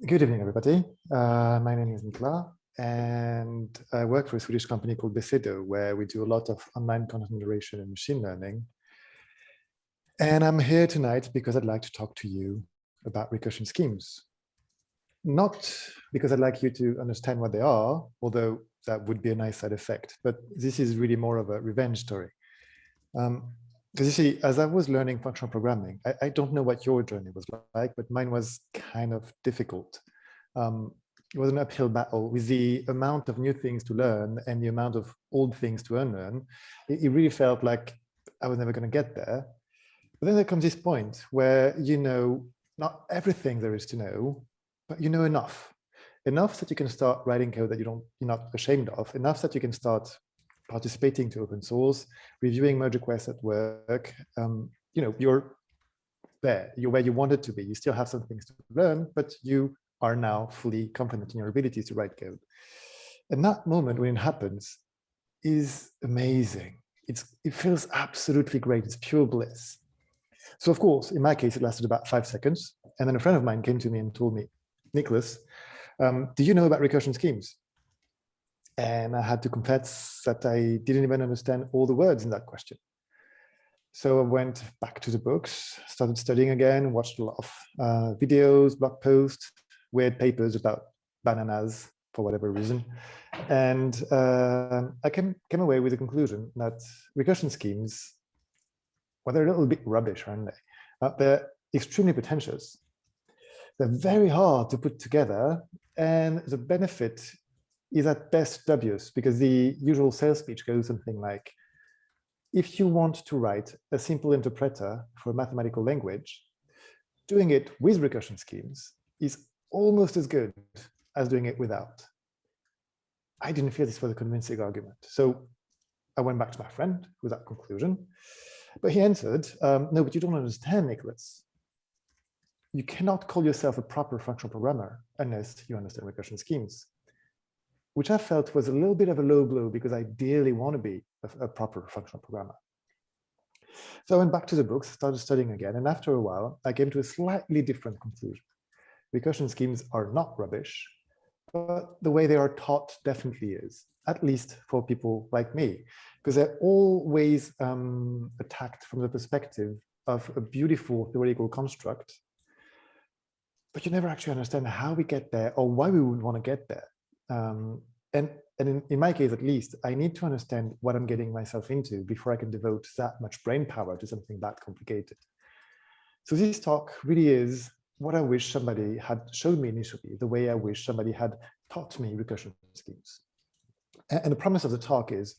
Good evening, everybody. My name is Nicolas, and I work for a Swedish company called Becedo, where we do a lot of online content generation and machine learning. And I'm here tonight because I'd like to talk to you about recursion schemes. Not because I'd like you to understand what they are, although that would be a nice side effect, but this is really more of a revenge story. Because you see, as I was learning functional programming, I don't know what your journey was like, but mine was kind of difficult. It was an uphill battle with the amount of new things to learn and the amount of old things to unlearn. It really felt like I was never going to get there. But then there comes this point where you know not everything there is to know, but you know enough that you can start writing code that you're not ashamed of, enough that you can start participating to open source, reviewing merge requests at work. You're there, you're where you wanted to be. You still have some things to learn, but you are now fully confident in your abilities to write code. And that moment when it happens is amazing. It feels absolutely great. It's pure bliss. So of course, in my case, it lasted about 5 seconds. And then a friend of mine came to me and told me, Nicolas, do you know about recursion schemes? And I had to confess that I didn't even understand all the words in that question. So I went back to the books, started studying again, watched a lot of videos, blog posts, weird papers about bananas for whatever reason. And I came away with the conclusion that recursion schemes, well, they're a little bit rubbish, aren't they? They're extremely pretentious. They're very hard to put together, and the benefit is at best dubious, because the usual sales speech goes something like, if you want to write a simple interpreter for a mathematical language, doing it with recursion schemes is almost as good as doing it without. I didn't feel this was a convincing argument. So I went back to my friend with that conclusion, but he answered, no, but you don't understand, Nicolas. You cannot call yourself a proper functional programmer unless you understand recursion schemes, which I felt was a little bit of a low blow because I dearly want to be a proper functional programmer. So I went back to the books, started studying again, and after a while, I came to a slightly different conclusion. Recursion schemes are not rubbish, but the way they are taught definitely is, at least for people like me, because they're always attacked from the perspective of a beautiful theoretical construct, but you never actually understand how we get there or why we would want to get there. And in my case, at least, I need to understand what I'm getting myself into before I can devote that much brain power to something that complicated. So this talk really is what I wish somebody had showed me initially, the way I wish somebody had taught me recursion schemes. And the promise of the talk is,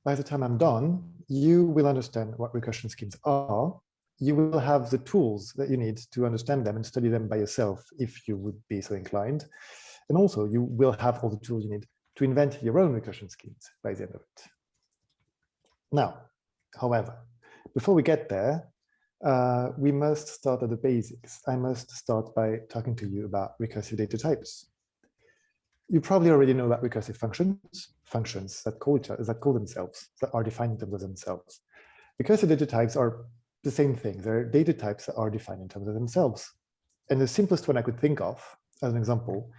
by the time I'm done, you will understand what recursion schemes are. You will have the tools that you need to understand them and study them by yourself if you would be so inclined. And also, you will have all the tools you need to invent your own recursion schemes by the end of it. Now, however, before we get there, we must start at the basics. I must start by talking to you about recursive data types. You probably already know about recursive functions that call themselves, that are defined in terms of themselves. Recursive data types are the same thing. They're data types that are defined in terms of themselves. And the simplest one I could think of, as an example,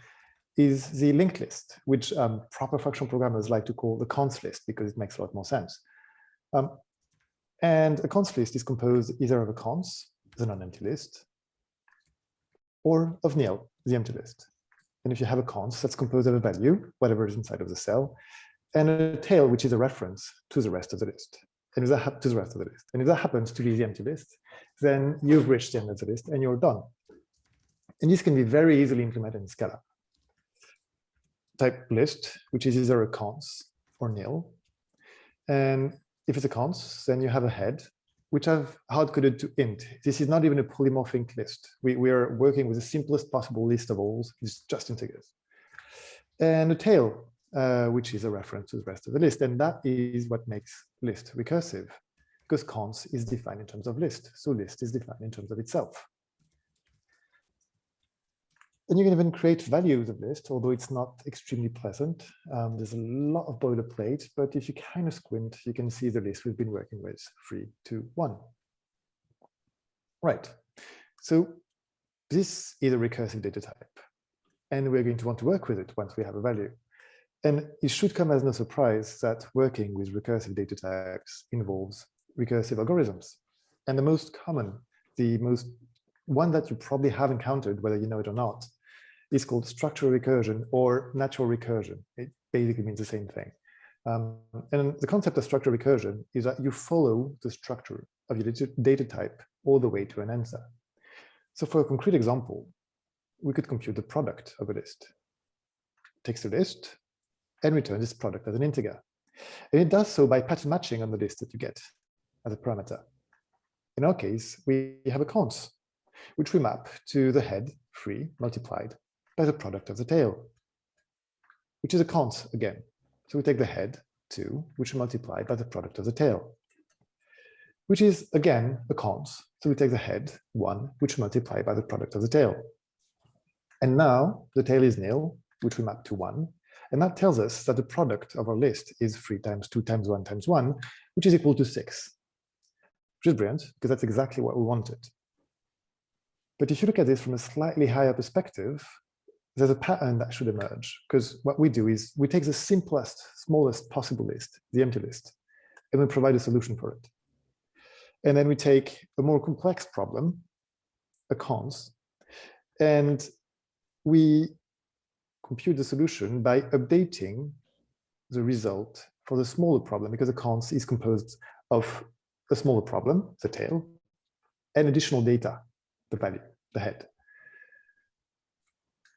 is the linked list, which proper functional programmers like to call the const list because it makes a lot more sense. And a const list is composed either of a const, the non-empty list, or of nil, the empty list. And if you have a const, that's composed of a value, whatever is inside of the cell, and a tail, which is a reference to the rest of the list. And if that happens to be the empty list, then you've reached the end of the list and you're done. And this can be very easily implemented in Scala. Type list, which is either a const or nil. And if it's a const, then you have a head, which I've hard-coded to int. This is not even a polymorphic list. We are working with the simplest possible list of alls. It's just integers. And a tail, which is a reference to the rest of the list. And that is what makes list recursive, because const is defined in terms of list. So list is defined in terms of itself. And you can even create values of list, although it's not extremely pleasant. There's a lot of boilerplate, but if you kind of squint, you can see the list we've been working with, 3, 2, 1. Right. So this is a recursive data type. and we're going to want to work with it once we have a value. And it should come as no surprise that working with recursive data types involves recursive algorithms. And the most common, the most one that you probably have encountered, whether you know it or not, is called structural recursion or natural recursion. It basically means the same thing. And the concept of structural recursion is that you follow the structure of your data type all the way to an answer. So for a concrete example, we could compute the product of a list. It takes a list and returns this product as an integer. And it does so by pattern matching on the list that you get as a parameter. In our case, we have a cons, which we map to the head 3 multiplied by the product of the tail, which is a cons again. So we take the head 2, which we multiply by the product of the tail, which is again a cons. So we take the head 1, which we multiply by the product of the tail. And now the tail is nil, which we map to 1. And that tells us that the product of our list is 3 times 2 times 1 times 1, which is equal to 6, which is brilliant because that's exactly what we wanted. But if you look at this from a slightly higher perspective, there's a pattern that should emerge, because what we do is we take the simplest, smallest possible list, the empty list, and we provide a solution for it. And then we take a more complex problem, a cons, and we compute the solution by updating the result for the smaller problem, because the cons is composed of a smaller problem, the tail, and additional data, the value, the head.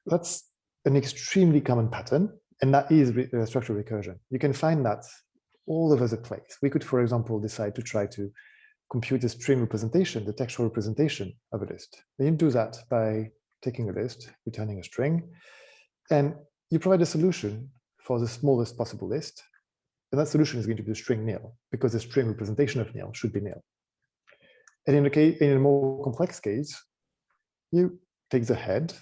That's an extremely common pattern, and that is structural recursion. You can find that all over the place. We could, for example, decide to try to compute a string representation, the textual representation of a list. And you do that by taking a list, returning a string, and you provide a solution for the smallest possible list. And that solution is going to be the string nil, because the string representation of nil should be nil. And in a more complex case, you take the head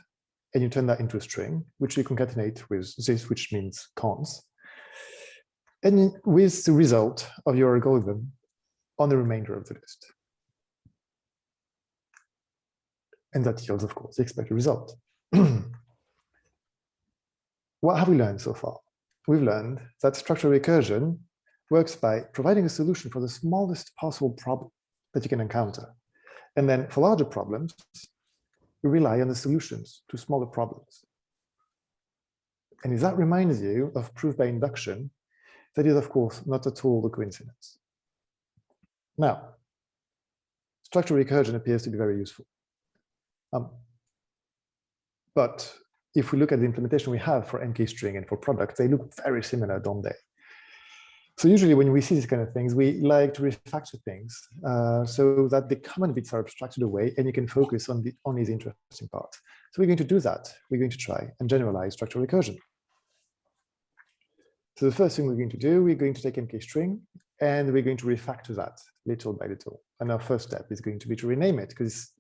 and you turn that into a string, which you concatenate with this, which means cons, and with the result of your algorithm on the remainder of the list. And that yields, of course, the expected result. What have we learned so far? We've learned that structural recursion works by providing a solution for the smallest possible problem that you can encounter. And then for larger problems, we rely on the solutions to smaller problems. And if that reminds you of proof by induction, that is, of course, not at all a coincidence. Now, structural recursion appears to be very useful. But if we look at the implementation we have for MK-string and for product, they look very similar, don't they? So usually when we see these kind of things, we like to refactor things so that the common bits are abstracted away and you can focus on the only the interesting part. So we're going to do that. We're going to try and generalize structural recursion. So the first thing we're going to do, we're going to take MK-string and we're going to refactor that little by little. And our first step is going to be to rename it, because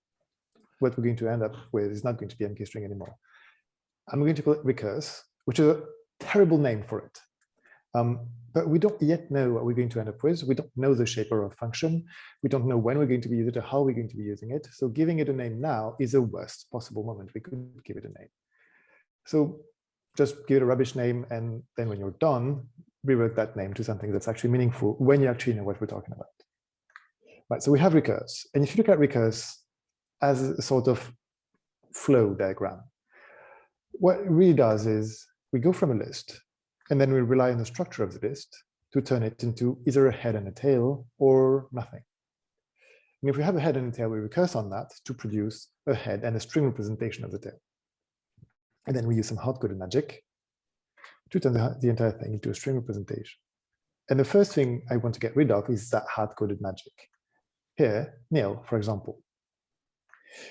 what we're going to end up with is not going to be MK-string anymore. I'm going to call it recurse, which is a terrible name for it. But we don't yet know what we're going to end up with. We don't know the shape of our function. We don't know when we're going to be using it or how we're going to be using it. So giving it a name now is the worst possible moment we could give it a name. So just give it a rubbish name, and then when you're done, rework that name to something that's actually meaningful when you actually know what we're talking about. Right, so we have recurse. And if you look at recurse as a sort of flow diagram, what it really does is we go from a list, and then we rely on the structure of the list to turn it into either a head and a tail or nothing. And if we have a head and a tail, we recurse on that to produce a head and a string representation of the tail. And then we use some hard-coded magic to turn the entire thing into a string representation. And the first thing I want to get rid of is that hard-coded magic. Here, nil, for example,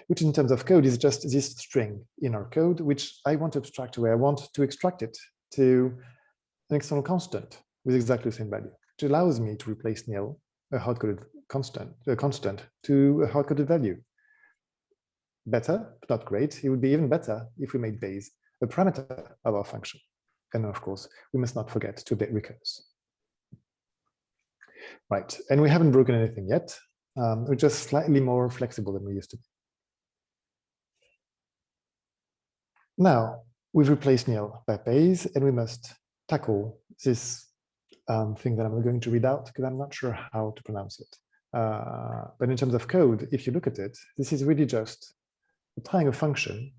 which in terms of code is just this string in our code, which I want to abstract away. I want to extract it to an external constant with exactly the same value, which allows me to replace nil, a hard-coded constant, to a hard-coded value. Better, but not great. It would be even better if we made base a parameter of our function. And of course, we must not forget to update recurse. Right, and we haven't broken anything yet. We're just slightly more flexible than we used to be. Now, we've replaced nil by base, and we must tackle this thing that I'm going to read out because I'm not sure how to pronounce it. But in terms of code, if you look at it, this is really just applying a function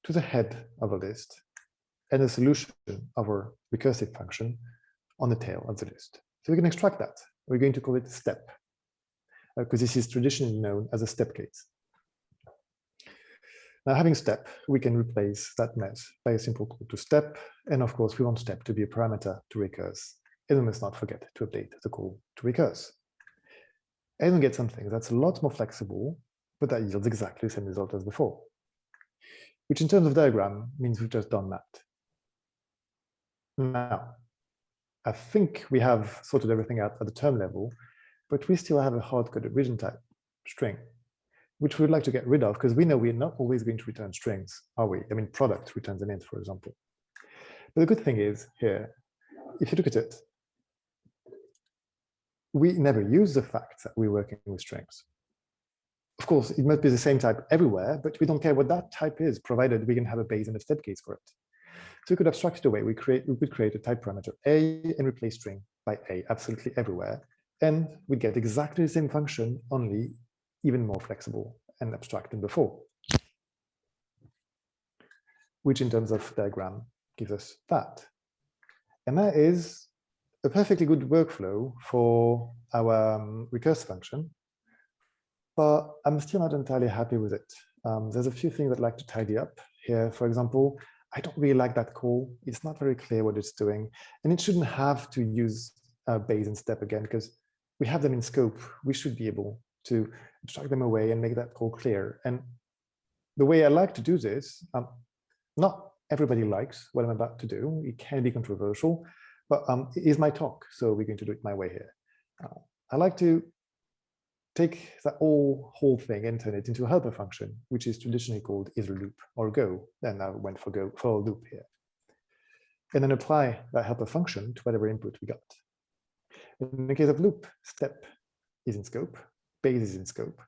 to the head of a list and a solution of our recursive function on the tail of the list. So we can extract that. We're going to call it step, because this is traditionally known as a step case. Now, having step, we can replace that mess by a simple call to step. And of course, we want step to be a parameter to recurse. And we must not forget to update the call to recurse. And we get something that's a lot more flexible, but that yields exactly the same result as before, which in terms of diagram means we've just done that. Now, I think we have sorted everything out at the term level, but we still have a hard-coded region type string, which we'd like to get rid of because we know we're not always going to return strings, are we? I mean, product returns an int, for example. But the good thing is here, if you look at it, we never use the fact that we're working with strings. Of course, it must be the same type everywhere, but we don't care what that type is, provided we can have a base and a step case for it. So we could abstract it away. We could create a type parameter a and replace string by a absolutely everywhere. And we get exactly the same function, only even more flexible and abstract than before, which in terms of diagram gives us that. And that is a perfectly good workflow for our recursive function, but I'm still not entirely happy with it. There's a few things I'd like to tidy up here. For example, I don't really like that call. It's not very clear what it's doing, and it shouldn't have to use base and step again because we have them in scope. We should be able to abstract them away and make that call clear. And the way I like to do this, not everybody likes what I'm about to do. It can be controversial, but it is my talk, so we're going to do it my way here. I like to take that whole thing and turn it into a helper function, which is traditionally called either loop or go. And I went for go for a loop here. And then apply that helper function to whatever input we got. In the case of loop, step is in scope, base is in scope.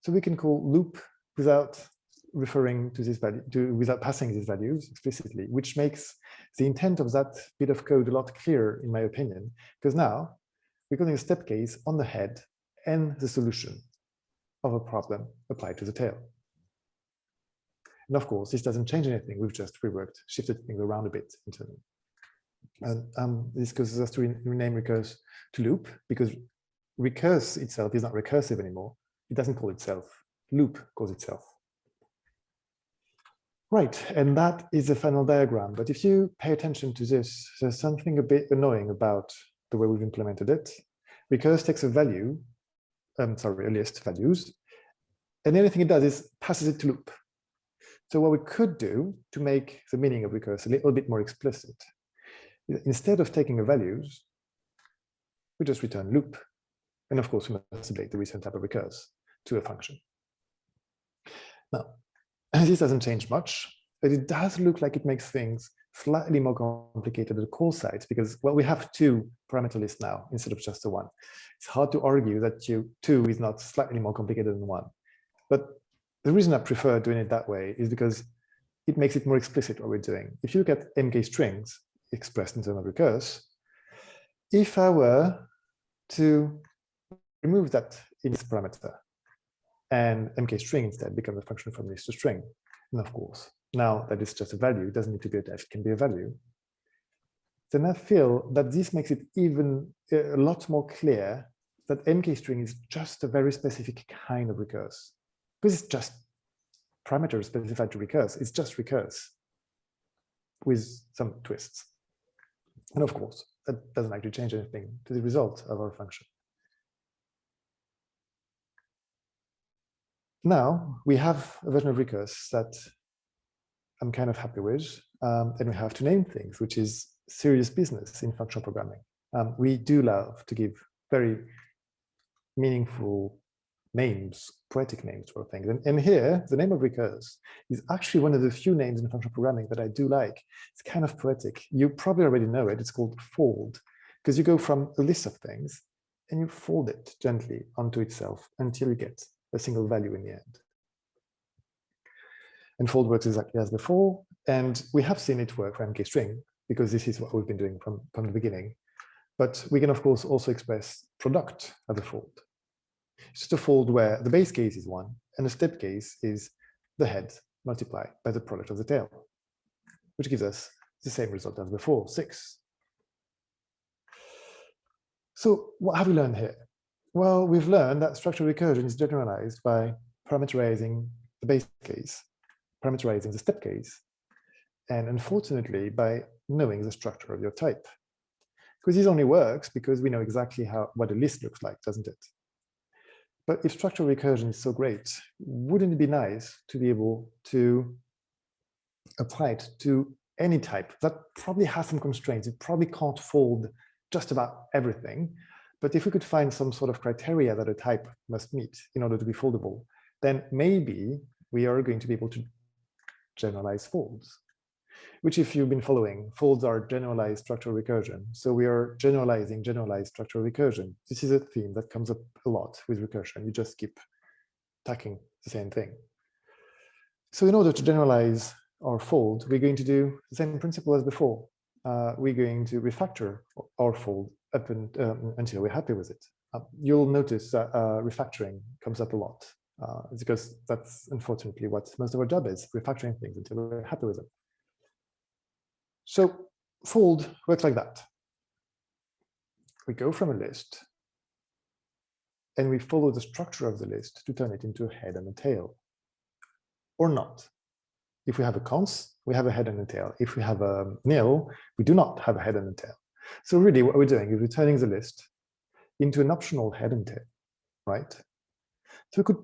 So we can call loop without referring to this value, without passing these values explicitly, which makes the intent of that bit of code a lot clearer, in my opinion, because now we're calling a step case on the head and the solution of a problem applied to the tail. And of course, this doesn't change anything. We've just reworked, shifted things around a bit internally. And this causes us to rename recurse to loop because recurse itself is not recursive anymore. It doesn't call itself. Loop calls itself. Right, and that is the final diagram. But if you pay attention to this, there's something a bit annoying about the way we've implemented it. Recurse takes a value, a list values, and the only thing it does is passes it to loop. So what we could do to make the meaning of recurse a little bit more explicit, instead of taking the values, we just return loop. And of course, we must update the recent type of recurse to a function. Now, this doesn't change much, but it does look like it makes things slightly more complicated at the call side because, well, we have two parameter lists now instead of just the one. It's hard to argue that two is not slightly more complicated than one. But the reason I prefer doing it that way is because it makes it more explicit what we're doing. If you look at mk strings expressed in terms of recurse, if I were to remove that in this parameter and mk string instead becomes a function from list to string, and of course, now that it's just a value, it doesn't need to be a def, it can be a value, then I feel that this makes it even a lot more clear that mk string is just a very specific kind of recurse. Because it's just parameters specified to recurse, it's just recurse with some twists. And of course, that doesn't actually change anything to the result of our function. Now we have a version of recurse that I'm kind of happy with, and we have to name things, which is serious business in functional programming. We do love to give very meaningful names, poetic names for things. And here, the name of recurse is actually one of the few names in functional programming that I do like. It's kind of poetic. You probably already know it. It's called fold, because you go from a list of things and you fold it gently onto itself until you get a single value in the end. And fold works exactly as before. And we have seen it work for MK string, because this is what we've been doing from the beginning. But we can, of course, also express product as a fold. It's just a fold where the base case is 1, and the step case is the head multiplied by the product of the tail, which gives us the same result as before, 6. So what have we learned here? Well, we've learned that structural recursion is generalized by parameterizing the base case, parameterizing the step case, and unfortunately by knowing the structure of your type. Because this only works because we know exactly what a list looks like, doesn't it? But if structural recursion is so great, wouldn't it be nice to be able to apply it to any type that probably has some constraints? It probably can't fold just about everything. But if we could find some sort of criteria that a type must meet in order to be foldable, then maybe we are going to be able to generalize folds, which, if you've been following, folds are generalized structural recursion. So we are generalizing generalized structural recursion. This is a theme that comes up a lot with recursion. You just keep tacking the same thing. So in order to generalize our fold, we're going to do the same principle as before. We're going to refactor our fold up until we're happy with it. You'll notice that refactoring comes up a lot. It's because that's unfortunately what most of our job is, refactoring things until we're happy with them. So fold works like that. We go from a list and we follow the structure of the list to turn it into a head and a tail, or not. If we have a cons, we have a head and a tail. If we have a nil, we do not have a head and a tail. So really what we're doing is we're turning the list into an optional head and tail, right? So we could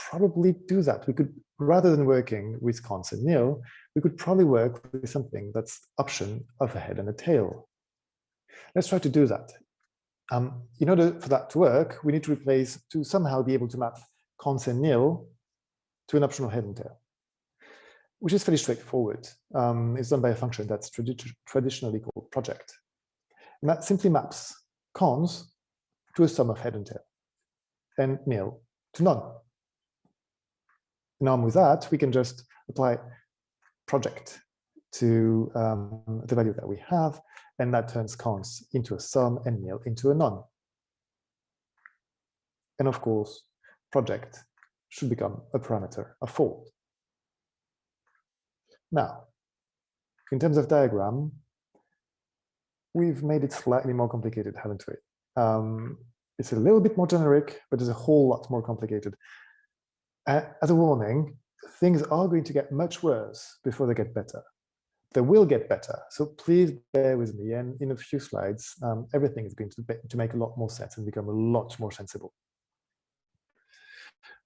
probably do that. We could, rather than working with cons and nil, we could probably work with something that's option of a head and a tail. Let's try to do that. In order for that to work, we need to somehow be able to map cons and nil to an optional head and tail, which is fairly straightforward. It's done by a function that's traditionally called project. And that simply maps cons to a sum of head and tail, and nil to none. And with that, we can just apply project to the value that we have, and that turns cons into a sum and nil into a none. And of course, project should become a parameter, a fold. Now, in terms of diagram, we've made it slightly more complicated, haven't we? It's a little bit more generic, but it's a whole lot more complicated. As a warning, things are going to get much worse before they get better. They will get better, so please bear with me. And in a few slides, everything is going to make a lot more sense and become a lot more sensible.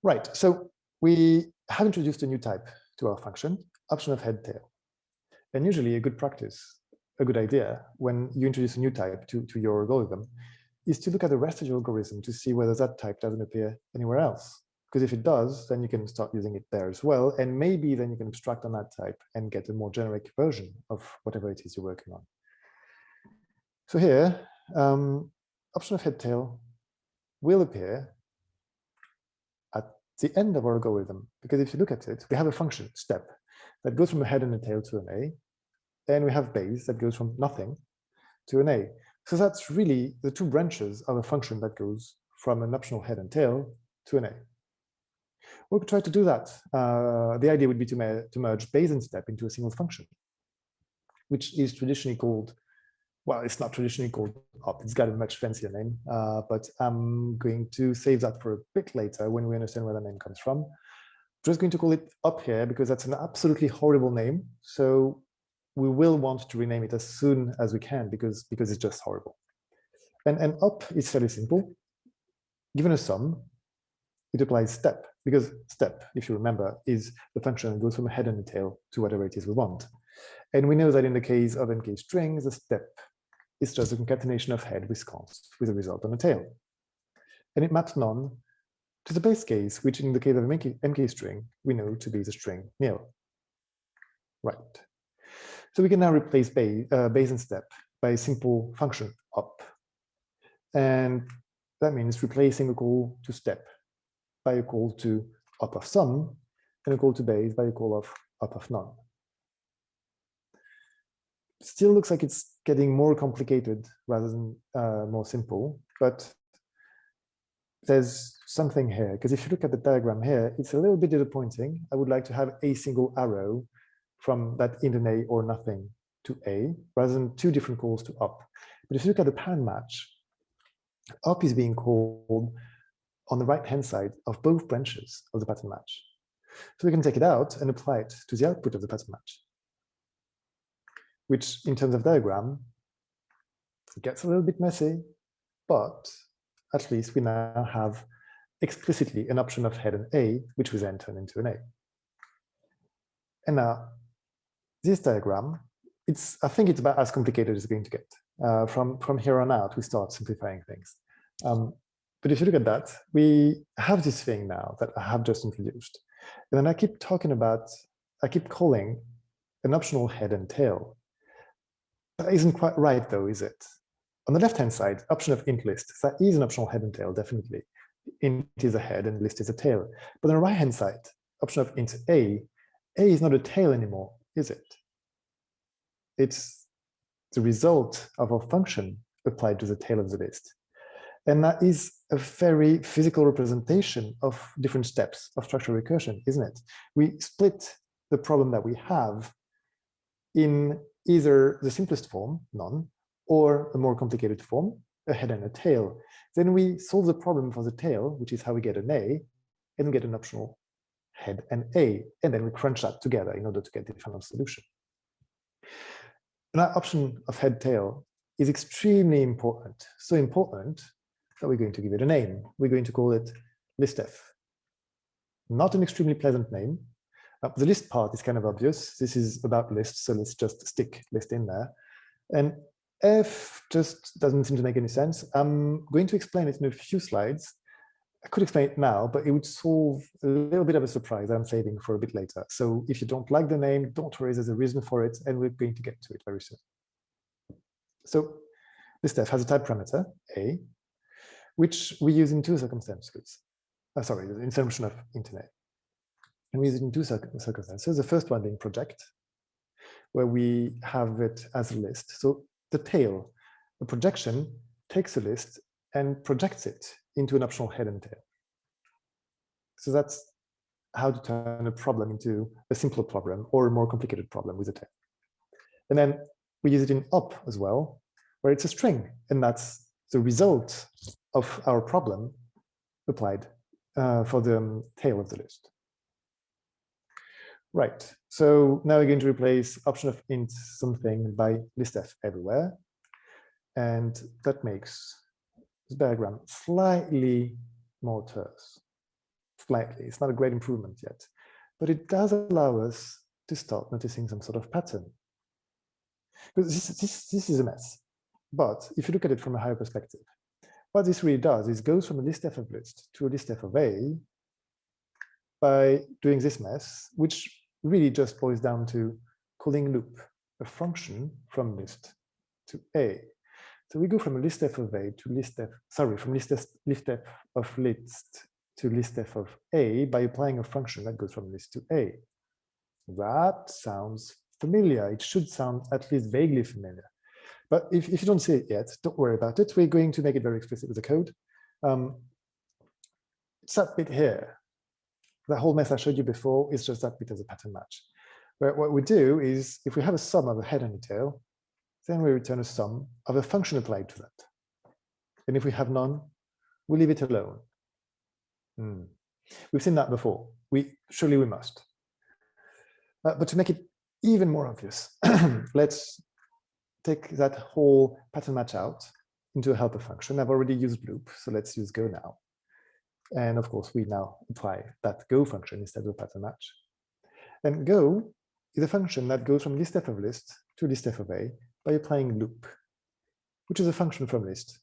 Right, so we have introduced a new type to our function, option of head tail. And usually a good practice, a good idea, when you introduce a new type to your algorithm, is to look at the rest of your algorithm to see whether that type doesn't appear anywhere else. Because if it does, then you can start using it there as well. And maybe then you can abstract on that type and get a more generic version of whatever it is you're working on. So here, option of head tail will appear at the end of our algorithm. Because if you look at it, we have a function, step, that goes from a head and a tail to an A. And we have base that goes from nothing to an A. So that's really the two branches of a function that goes from an optional head and tail to an A. We could try to do that. The idea would be to merge base and step into a single function, which is traditionally called, well, it's not traditionally called up. It's got a much fancier name, but I'm going to save that for a bit later when we understand where the name comes from. I'm just going to call it up here because that's an absolutely horrible name. So we will want to rename it as soon as we can because it's just horrible. And up is fairly simple. Given a sum, it applies step, because step, if you remember, is the function that goes from a head and a tail to whatever it is we want. And we know that in the case of MK strings, the step is just a concatenation of head with const with a result on a tail. And it maps none to the base case, which in the case of MK string, we know to be the string nil. Right. So we can now replace base and step by a simple function up. And that means replacing a call to step by a call to up of sum, and a call to base by a call of up of none. Still looks like it's getting more complicated rather than more simple, but there's something here, because if you look at the diagram here, it's a little bit disappointing. I would like to have a single arrow from that int and a or nothing to a, rather than two different calls to up. But if you look at the pattern match, up is being called on the right-hand side of both branches of the pattern match. So we can take it out and apply it to the output of the pattern match, which in terms of diagram, it gets a little bit messy, but at least we now have explicitly an option of head and a, which we then turn into an a. And now this diagram, I think it's about as complicated as it's going to get. From here on out, we start simplifying things. But if you look at that, we have this thing now that I have just introduced. And then I keep calling an optional head and tail. That isn't quite right though, is it? On the left-hand side, option of int list, that is an optional head and tail, definitely. Int is a head and list is a tail. But on the right-hand side, option of int a is not a tail anymore, is it? It's the result of a function applied to the tail of the list. And that is a very physical representation of different steps of structural recursion, isn't it? We split the problem that we have in either the simplest form, none, or a more complicated form, a head and a tail. Then we solve the problem for the tail, which is how we get an a, and we get an optional head and a, and then we crunch that together in order to get the final solution. And that option of head tail is extremely important, so important that we're going to give it a name. We're going to call it listf. Not an extremely pleasant name. The list part is kind of obvious. This is about lists, so let's just stick list in there. And f just doesn't seem to make any sense. I'm going to explain it in a few slides. I could explain it now, but it would solve a little bit of a surprise that I'm saving for a bit later. So if you don't like the name, don't worry, there's a reason for it, and we're going to get to it very soon. So listf has a type parameter, a, which we use in two circumstances. Sorry, the assumption of int a. And we use it in two circumstances. The first one being project, where we have it as a list. So the tail, the projection takes a list and projects it into an optional head and tail. So that's how to turn a problem into a simpler problem or a more complicated problem with a tail. And then we use it in up as well, where it's a string, and that's the result of our problem applied for the tail of the list. Right, so now we're going to replace option of int something by listf everywhere. And that makes this diagram slightly more terse. Slightly, it's not a great improvement yet, but it does allow us to start noticing some sort of pattern. Because this is a mess. But if you look at it from a higher perspective, what this really does is goes from a listf of list to a listf of a by doing this mess, which really just boils down to calling loop, a function from list to a. So we go from a listf of a to listf, sorry, from listf of list to listf of a by applying a function that goes from list to a. That sounds familiar. It should sound at least vaguely familiar. But if you don't see it yet, don't worry about it. We're going to make it very explicit with the code. It's that bit here. That whole mess I showed you before is just that bit as a pattern match. Where what we do is, if we have a sum of a head and a tail, then we return a sum of a function applied to that. And if we have none, we leave it alone. We've seen that before. Surely we must. But to make it even more obvious, let's take that whole pattern match out into a helper function. I've already used loop, so let's use go now. And of course, we now apply that go function instead of pattern match. And go is a function that goes from listf of list to listf of a by applying loop, which is a function from list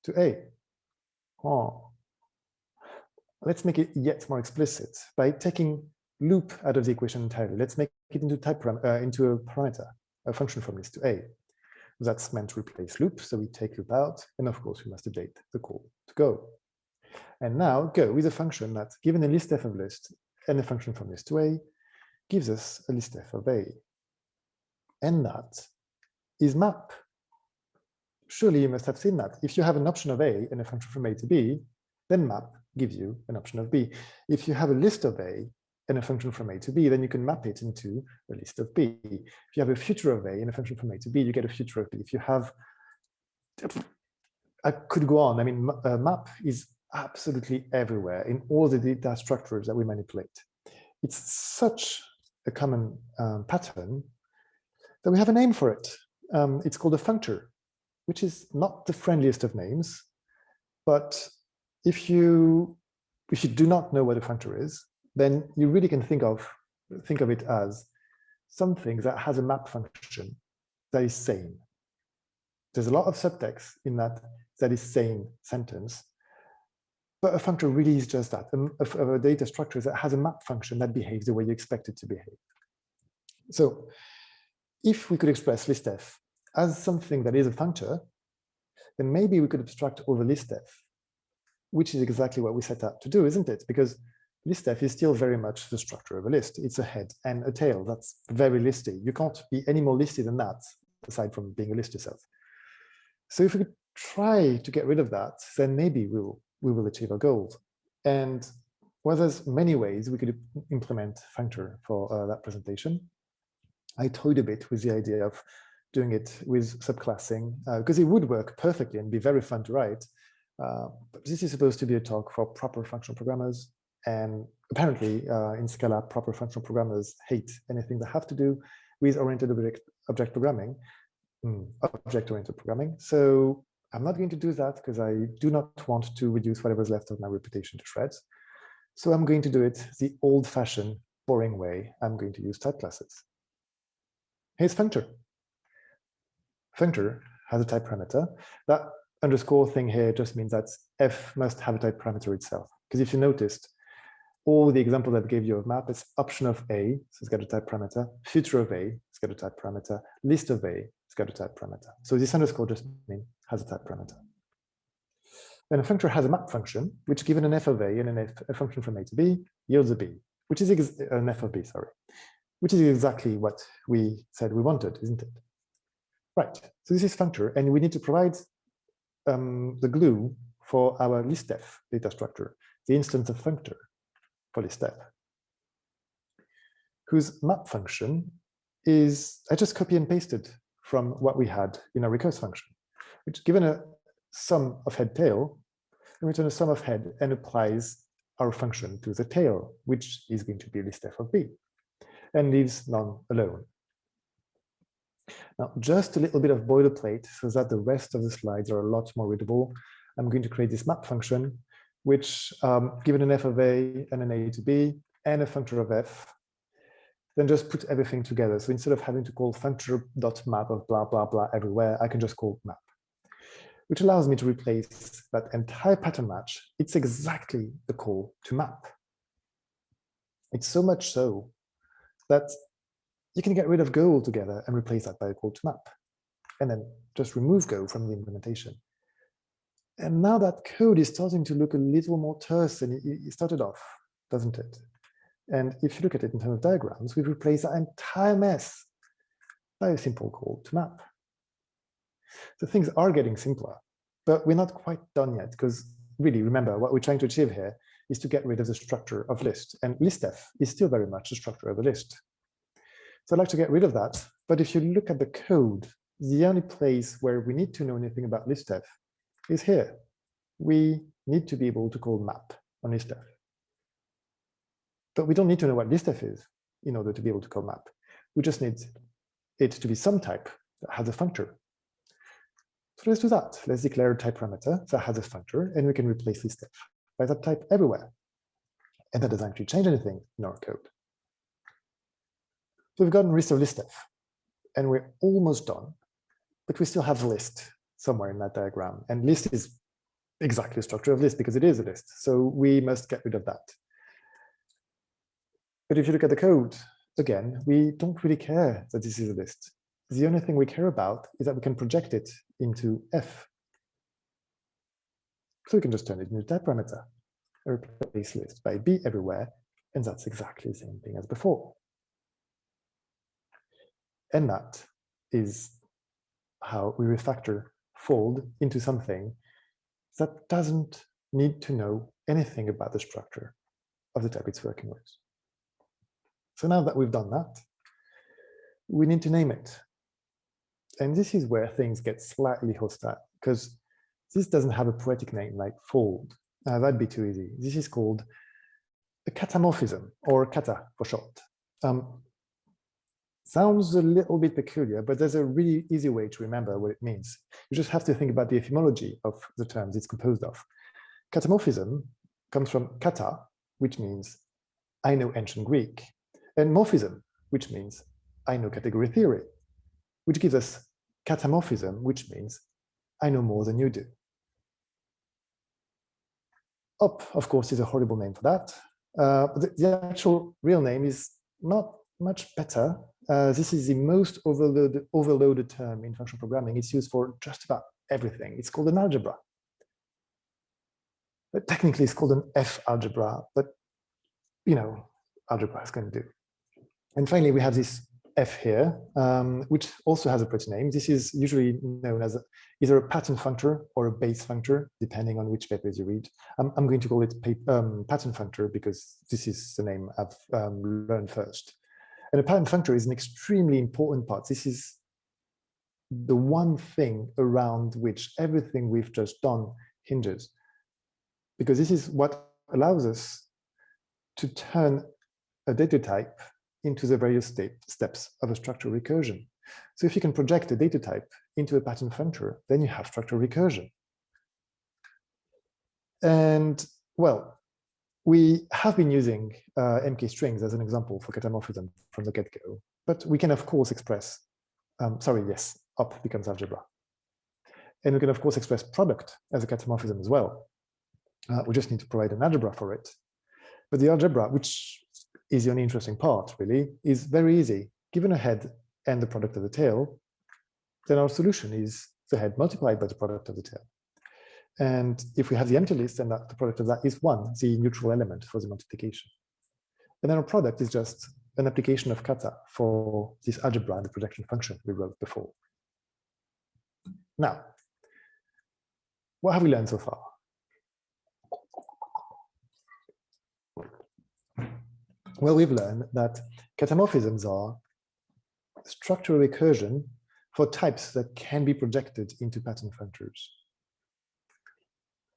to a. Oh. Let's make it yet more explicit by taking loop out of the equation entirely. Let's make it into into a parameter, a function from list to a. That's meant to replace loop, so we take loop out, and of course we must update the call to go. And now go is a function that, given a listf of list and a function from list to a, gives us a listf of A. And that is map. Surely you must have seen that. If you have an option of A and a function from A to B, then map gives you an option of B. If you have a list of A and a function from A to B, then you can map it into a list of B. If you have a future of A and a function from A to B, you get a future of B. If you have, I could go on. I mean, map is absolutely everywhere in all the data structures that we manipulate. It's such a common pattern that we have a name for it. It's called a functor, which is not the friendliest of names, but if you do not know what a functor is, then you really can think of it as something that has a map function that is sane. There's a lot of subtext in that is sane sentence, but a functor really is just that, a data structure that has a map function that behaves the way you expect it to behave. So if we could express listf as something that is a functor, then maybe we could abstract over listf, which is exactly what we set out to do, isn't it? Because listf is still very much the structure of a list. It's a head and a tail. That's very listy. You can't be any more listy than that, aside from being a list yourself. So if we could try to get rid of that, then maybe we will achieve our goals. And well, there's many ways we could implement functor for that presentation. I toyed a bit with the idea of doing it with subclassing, because it would work perfectly and be very fun to write. But this is supposed to be a talk for proper functional programmers. And apparently in Scala, proper functional programmers hate anything that have to do with object programming, object-oriented programming. So I'm not going to do that because I do not want to reduce whatever's left of my reputation to shreds. So I'm going to do it the old-fashioned, boring way. I'm going to use type classes. Here's functor. Functor has a type parameter. That underscore thing here just means that f must have a type parameter itself. Because if you noticed, all the examples I gave you of map, it's option of A, so it's got a type parameter, future of A, it's got a type parameter, list of A, it's got a type parameter. So this underscore just means has a type parameter. Then a functor has a map function, which given an f of A and a function from A to B, yields a B, which is an f of B, sorry, which is exactly what we said we wanted, isn't it? Right, so this is functor, and we need to provide the glue for our listf data structure, the instance of functor for listf, whose map function is, I just copy and pasted from what we had in our recurse function, which given a sum of head tail, we return a sum of head and applies our function to the tail, which is going to be listf of B, and leaves none alone. Now, just a little bit of boilerplate so that the rest of the slides are a lot more readable. I'm going to create this map function, which given an f of A and an A to B and a functor of f, then just put everything together. So instead of having to call functor.map of blah, blah, blah everywhere, I can just call map, which allows me to replace that entire pattern match. It's exactly the call to map. It's so much so that you can get rid of Go altogether and replace that by a call to map, and then just remove Go from the implementation. And now that code is starting to look a little more terse than it started off, doesn't it? And if you look at it in terms of diagrams, we've replaced that entire mess by a simple call to map. So things are getting simpler, but we're not quite done yet, because really, remember, what we're trying to achieve here is to get rid of the structure of list, and listf is still very much the structure of a list. So I'd like to get rid of that, but if you look at the code, the only place where we need to know anything about listf is here. We need to be able to call map on listf. But we don't need to know what listf is in order to be able to call map. We just need it to be some type that has a functor. So let's do that. Let's declare a type parameter that has a functor, and we can replace listf by that type everywhere. And that doesn't actually change anything in our code. So we've gotten rid of listf, and we're almost done, but we still have the list somewhere in that diagram. And list is exactly the structure of list because it is a list. So we must get rid of that. But if you look at the code, again, we don't really care that this is a list. The only thing we care about is that we can project it into f. So we can just turn it into a type parameter, and replace list by B everywhere, and that's exactly the same thing as before. And that is how we refactor fold into something that doesn't need to know anything about the structure of the type it's working with. So now that we've done that, we need to name it. And this is where things get slightly hostile, because this doesn't have a poetic name like fold. That'd be too easy. This is called a catamorphism, or kata for short. Sounds a little bit peculiar, but there's a really easy way to remember what it means. You just have to think about the etymology of the terms it's composed of. Catamorphism comes from kata, which means I know ancient Greek, and morphism, which means I know category theory, which gives us catamorphism, which means I know more than you do. Op, of course, is a horrible name for that. But the actual real name is not much better. This is the most overloaded term in functional programming. It's used for just about everything. It's called an algebra. But technically, it's called an F algebra, but you know, algebra is going to do. And finally, we have this F here, which also has a pretty name. This is usually known as either a pattern functor or a base functor, depending on which papers you read. I'm going to call it pattern functor because this is the name I've learned first. And a pattern functor is an extremely important part. This is the one thing around which everything we've just done hinges, because this is what allows us to turn a data type into the various steps of a structural recursion. So if you can project a data type into a pattern functor, then you have structural recursion. And well, we have been using MK strings as an example for catamorphism from the get-go, but we can of course express, op becomes algebra. And we can of course express product as a catamorphism as well. We just need to provide an algebra for it. But the algebra, which is the only interesting part really, is very easy. Given a head and the product of the tail, then our solution is the head multiplied by the product of the tail. And if we have the empty list, then the product of that is 1, the neutral element for the multiplication. And then our product is just an application of kata for this algebra and the projection function we wrote before. Now, what have we learned so far? Well, we've learned that catamorphisms are structural recursion for types that can be projected into pattern functors.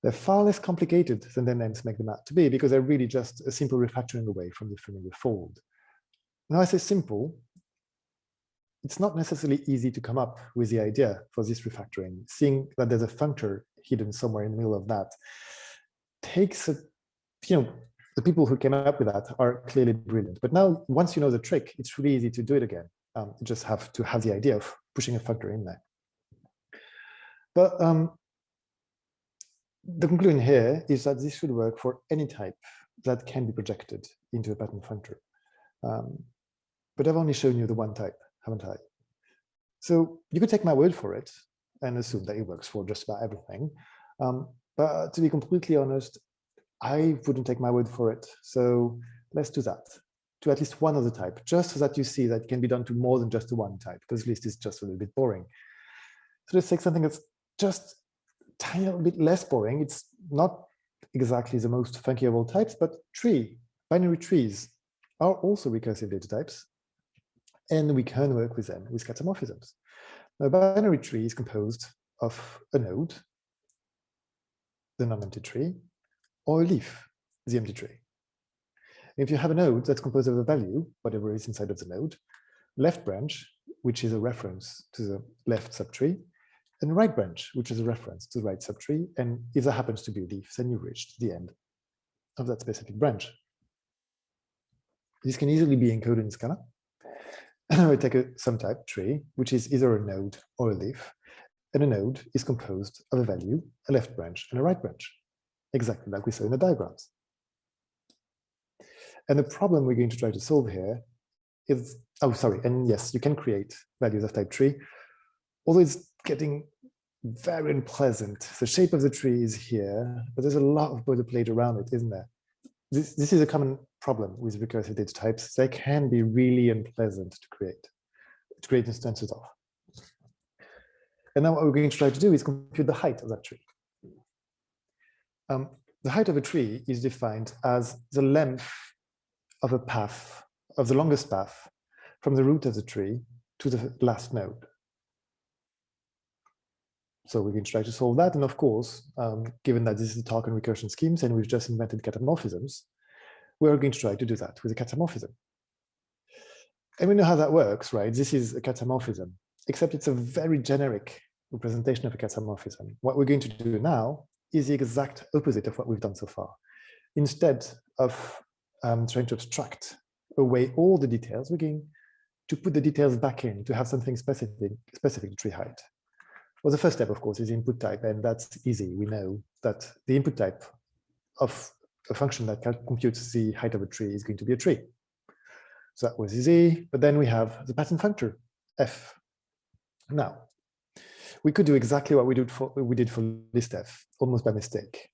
They're far less complicated than their names make them out to be, because they're really just a simple refactoring away from the familiar fold. Now, I say simple, it's not necessarily easy to come up with the idea for this refactoring. Seeing that there's a functor hidden somewhere in the middle of that takes the people who came up with that are clearly brilliant. But now, once you know the trick, it's really easy to do it again. You just have to have the idea of pushing a functor in there. But the conclusion here is that this should work for any type that can be projected into a pattern functor. But I've only shown you the one type, haven't I? So you could take my word for it and assume that it works for just about everything. But to be completely honest, I wouldn't take my word for it. So let's do that to at least one of the type, just so that you see that it can be done to more than just the one type, because at least it's just a little bit boring. So let's take something that's just a tiny little bit less boring. It's not exactly the most funky of all types, but binary trees are also recursive data types, and we can work with them with catamorphisms. Now, a binary tree is composed of a node, the non-empty tree, or a leaf, the empty tree. If you have a node that's composed of a value, whatever is inside of the node, left branch, which is a reference to the left subtree, and right branch, which is a reference to the right subtree. And if that happens to be a leaf, then you reached the end of that specific branch. This can easily be encoded in Scala. And we take a sum type tree, which is either a node or a leaf. And a node is composed of a value, a left branch, and a right branch, exactly like we saw in the diagrams. And the problem we're going to try to solve here is, and yes, you can create values of type tree, although it's getting very unpleasant. The shape of the tree is here, but there's a lot of boilerplate around it, isn't there? This is a common problem with recursive data types. They can be really unpleasant to create. to create instances of. And now what we're going to try to do is compute the height of that tree. The height of a tree is defined as the length of a path, of the longest path, from the root of the tree to the last node. So we can try to solve that. And of course, given that this is a talk on recursion schemes and we've just invented catamorphisms, we're going to try to do that with a catamorphism. And we know how that works, right? This is a catamorphism, except it's a very generic representation of a catamorphism. What we're going to do now is the exact opposite of what we've done so far. Instead of trying to abstract away all the details, we're going to put the details back in to have something specific to tree height. Well, the first step, of course, is input type, and that's easy. We know that the input type of a function that computes the height of a tree is going to be a tree. So that was easy, but then we have the pattern functor, f. Now, we could do exactly what we did for listf, almost by mistake.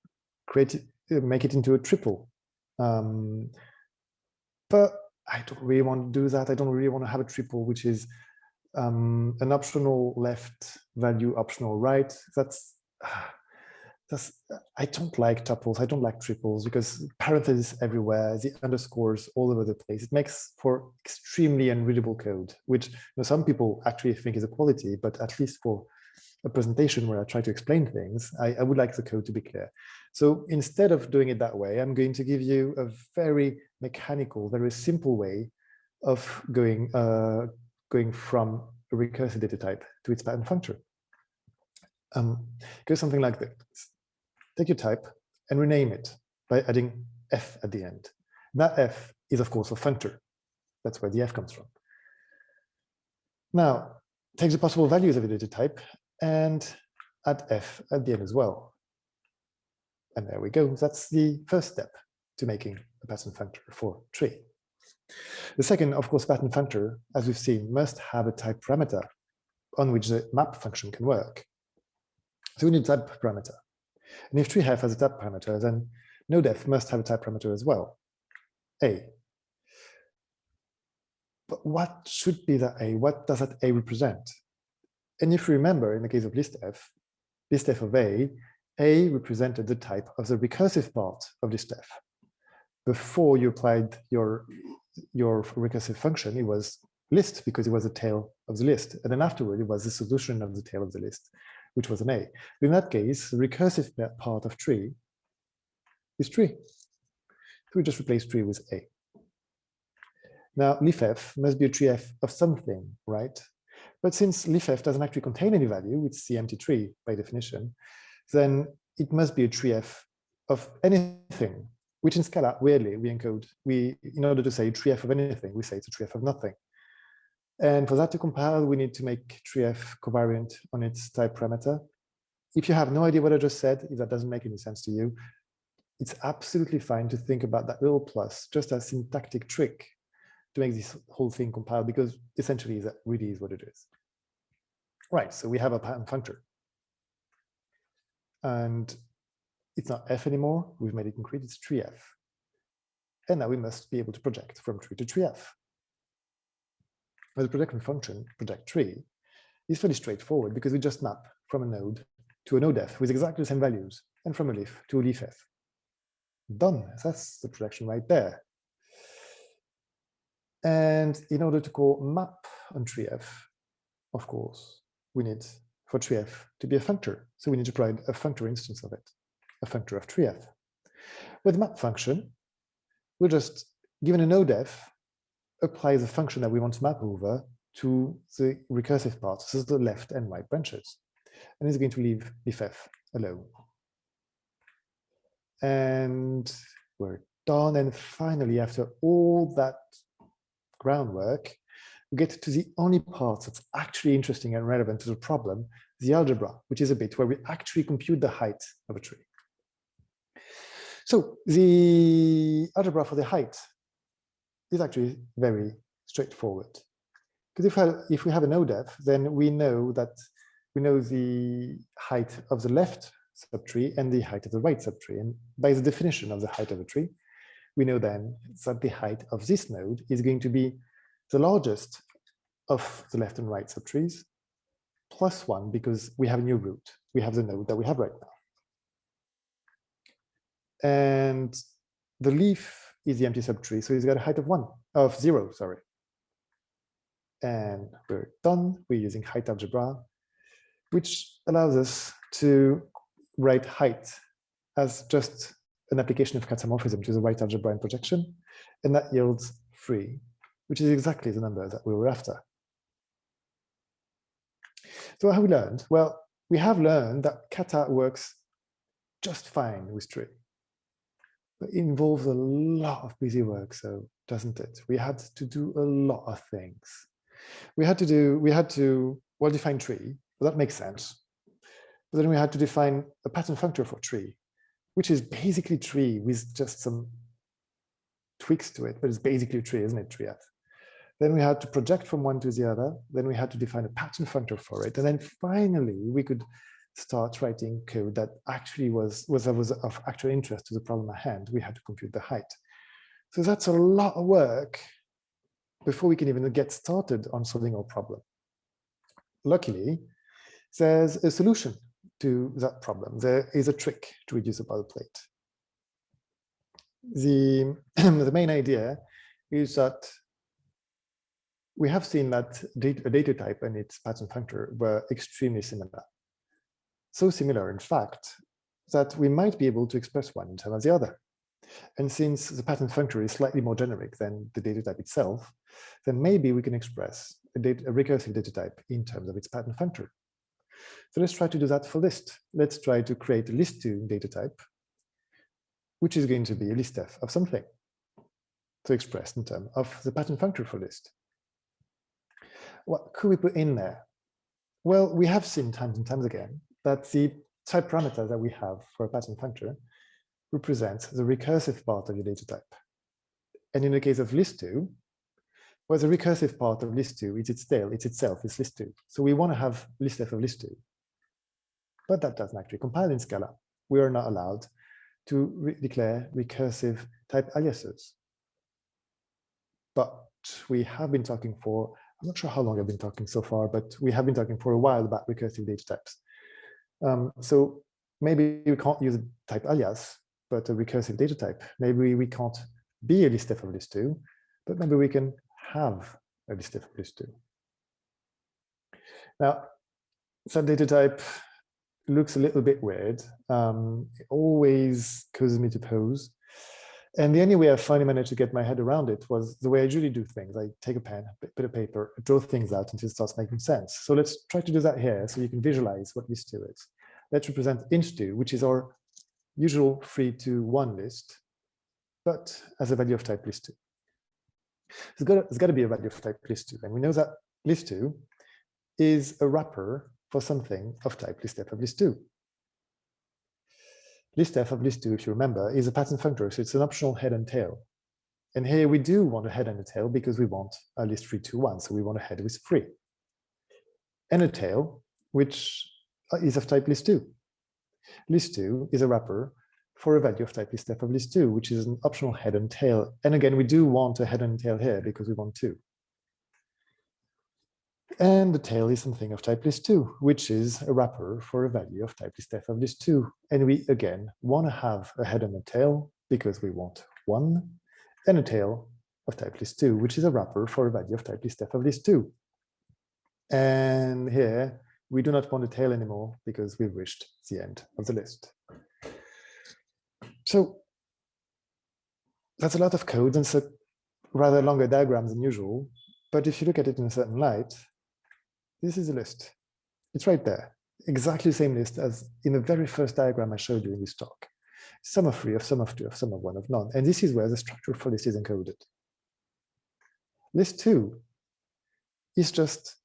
Make it into a triple. But I don't really want to do that. I don't really want to have a triple, which is an optional left value, optional right. I don't like tuples. I don't like triples because parentheses everywhere, the underscores all over the place. It makes for extremely unreadable code, which some people actually think is a quality, but at least for a presentation where I try to explain things, I would like the code to be clear. So instead of doing it that way, I'm going to give you a very mechanical, very simple way of going from a recursive data type to its pattern functor. Go something like this. Take your type and rename it by adding f at the end. That f is, of course, a functor. That's where the f comes from. Now, take the possible values of your data type and add f at the end as well. And there we go. That's the first step to making a pattern functor for tree. The second, of course, pattern functor, as we've seen, must have a type parameter on which the map function can work. So we need a type parameter. And if treehef has a type parameter, then nodef must have a type parameter as well, a. But what should be that a? What does that a represent? And if you remember, in the case of listf of a represented the type of the recursive part of listf. Before you applied your recursive function, it was list because it was the tail of the list. And then afterward, it was the solution of the tail of the list, which was an a. In that case, the recursive part of tree is tree. So we just replace tree with a. Now, leaff must be a tree f of something, right? But since leaff doesn't actually contain any value, it's the empty tree by definition, then it must be a tree f of anything, which in Scala, weirdly, we encode, in order to say tree f of anything, we say it's a tree f of nothing. And for that to compile, we need to make treef covariant on its type parameter. If you have no idea what I just said, if that doesn't make any sense to you, it's absolutely fine to think about that little plus, just a syntactic trick to make this whole thing compile, because essentially that really is what it is. Right, so we have a pattern functor. And it's not f anymore, we've made it concrete, it's treef. And now we must be able to project from tree to treef. The projection function, project tree, is fairly straightforward because we just map from a node to a nodef with exactly the same values, and from a leaf to a leaff. Done. That's the projection right there. And in order to call map on treef, of course, we need for treef to be a functor. So we need to provide a functor instance of it, a functor of treef. With the map function, we're just given a nodef, apply the function that we want to map over to the recursive part, so the left and right branches. And it's going to leave leaff alone. And we're done. And finally, after all that groundwork, we get to the only part that's actually interesting and relevant to the problem, the algebra, which is a bit where we actually compute the height of a tree. So the algebra for the height is actually very straightforward. Because if we have a nodef, then we know the height of the left subtree and the height of the right subtree. And by the definition of the height of a tree, we know then that the height of this node is going to be the largest of the left and right subtrees, plus 1 because we have a new root. We have the node that we have right now. And the leaf is the empty subtree, so it's got a height of 0, sorry. And we're done. We're using height algebra, which allows us to write height as just an application of katamorphism to the right algebra and projection, and that yields 3, which is exactly the number that we were after. So what have we learned? Well, we have learned that kata works just fine with tree, but it involves a lot of busy work, so doesn't it? We had to do a lot of things. We had to well, define tree, well, that makes sense. But then we had to define a pattern functor for tree, which is basically tree with just some tweaks to it, but it's basically a tree, isn't it, tree F? Then we had to project from one to the other. Then we had to define a pattern functor for it. And then finally, we could start writing code that actually was of actual interest to the problem at hand. We had to compute the height. So that's a lot of work before we can even get started on solving our problem. Luckily, there's a solution to that problem. There is a trick to reduce the boilerplate. The main idea is that we have seen that a data type and its pattern functor were extremely similar. So similar, in fact, that we might be able to express one in terms of the other. And since the pattern functor is slightly more generic than the data type itself, then maybe we can express a recursive data type in terms of its pattern functor. So let's try to do that for list. Let's try to create a list2 data type, which is going to be a listf of something, so expressed in terms of the pattern functor for list. What could we put in there? Well, we have seen times and times again that the type parameter that we have for a pattern functor represents the recursive part of your data type. And in the case of list2, well, the recursive part of list2 is itself is list2. So we want to have listf of list2. But that doesn't actually compile in Scala. We are not allowed to declare recursive type aliases. But we have been talking for, I'm not sure how long I've been talking so far, but we have been talking for a while about recursive data types. So maybe we can't use a type alias, but a recursive data type. Maybe we can't be a listf of list2, but maybe we can have a listf of list2. Now, that data type looks a little bit weird. It always causes me to pose. And the only way I finally managed to get my head around it was the way I usually do things. I take a pen, a bit of paper, draw things out until it starts making sense. So let's try to do that here so you can visualize what list2 is. Let's represent int2, which is our usual 3 to 1 list, but as a value of type list2. There's got to be a value of type list2, and we know that list2 is a wrapper for something of type listf of list2. Listf of list2, if you remember, is a pattern functor, so it's an optional head and tail. And here we do want a head and a tail because we want a list 3 to 1, so we want a head with 3. And a tail, which is of type list2. List2 is a wrapper for a value of type listf of list2, which is an optional head and tail. And again, we do want a head and tail here because we want 2. And the tail is something of type list2, which is a wrapper for a value of type listf of list2. And we, again, want to have a head and a tail because we want 1, and a tail of type list2, which is a wrapper for a value of type listf of list2. And here, we do not want a tail anymore because we've reached the end of the list. So that's a lot of code and so rather longer diagrams than usual. But if you look at it in a certain light, this is a list. It's right there. Exactly the same list as in the very first diagram I showed you in this talk. Sum of 3, of sum of 2, of sum of 1, of none. And this is where the structure for list is encoded. List 2 is just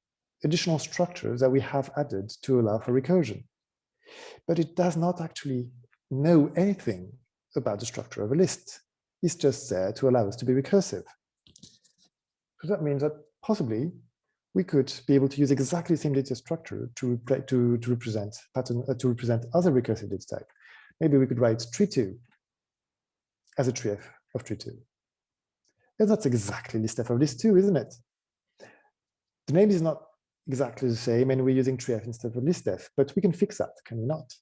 additional structures that we have added to allow for recursion. But it does not actually know anything about the structure of a list. It's just there to allow us to be recursive. So that means that possibly we could be able to use exactly the same data structure to represent other recursive data type. Maybe we could write tree2 as a tree of tree2. And that's exactly listf of list2, isn't it? the name is not exactly the same, and we're using treef instead of listf, but we can fix that, can we not?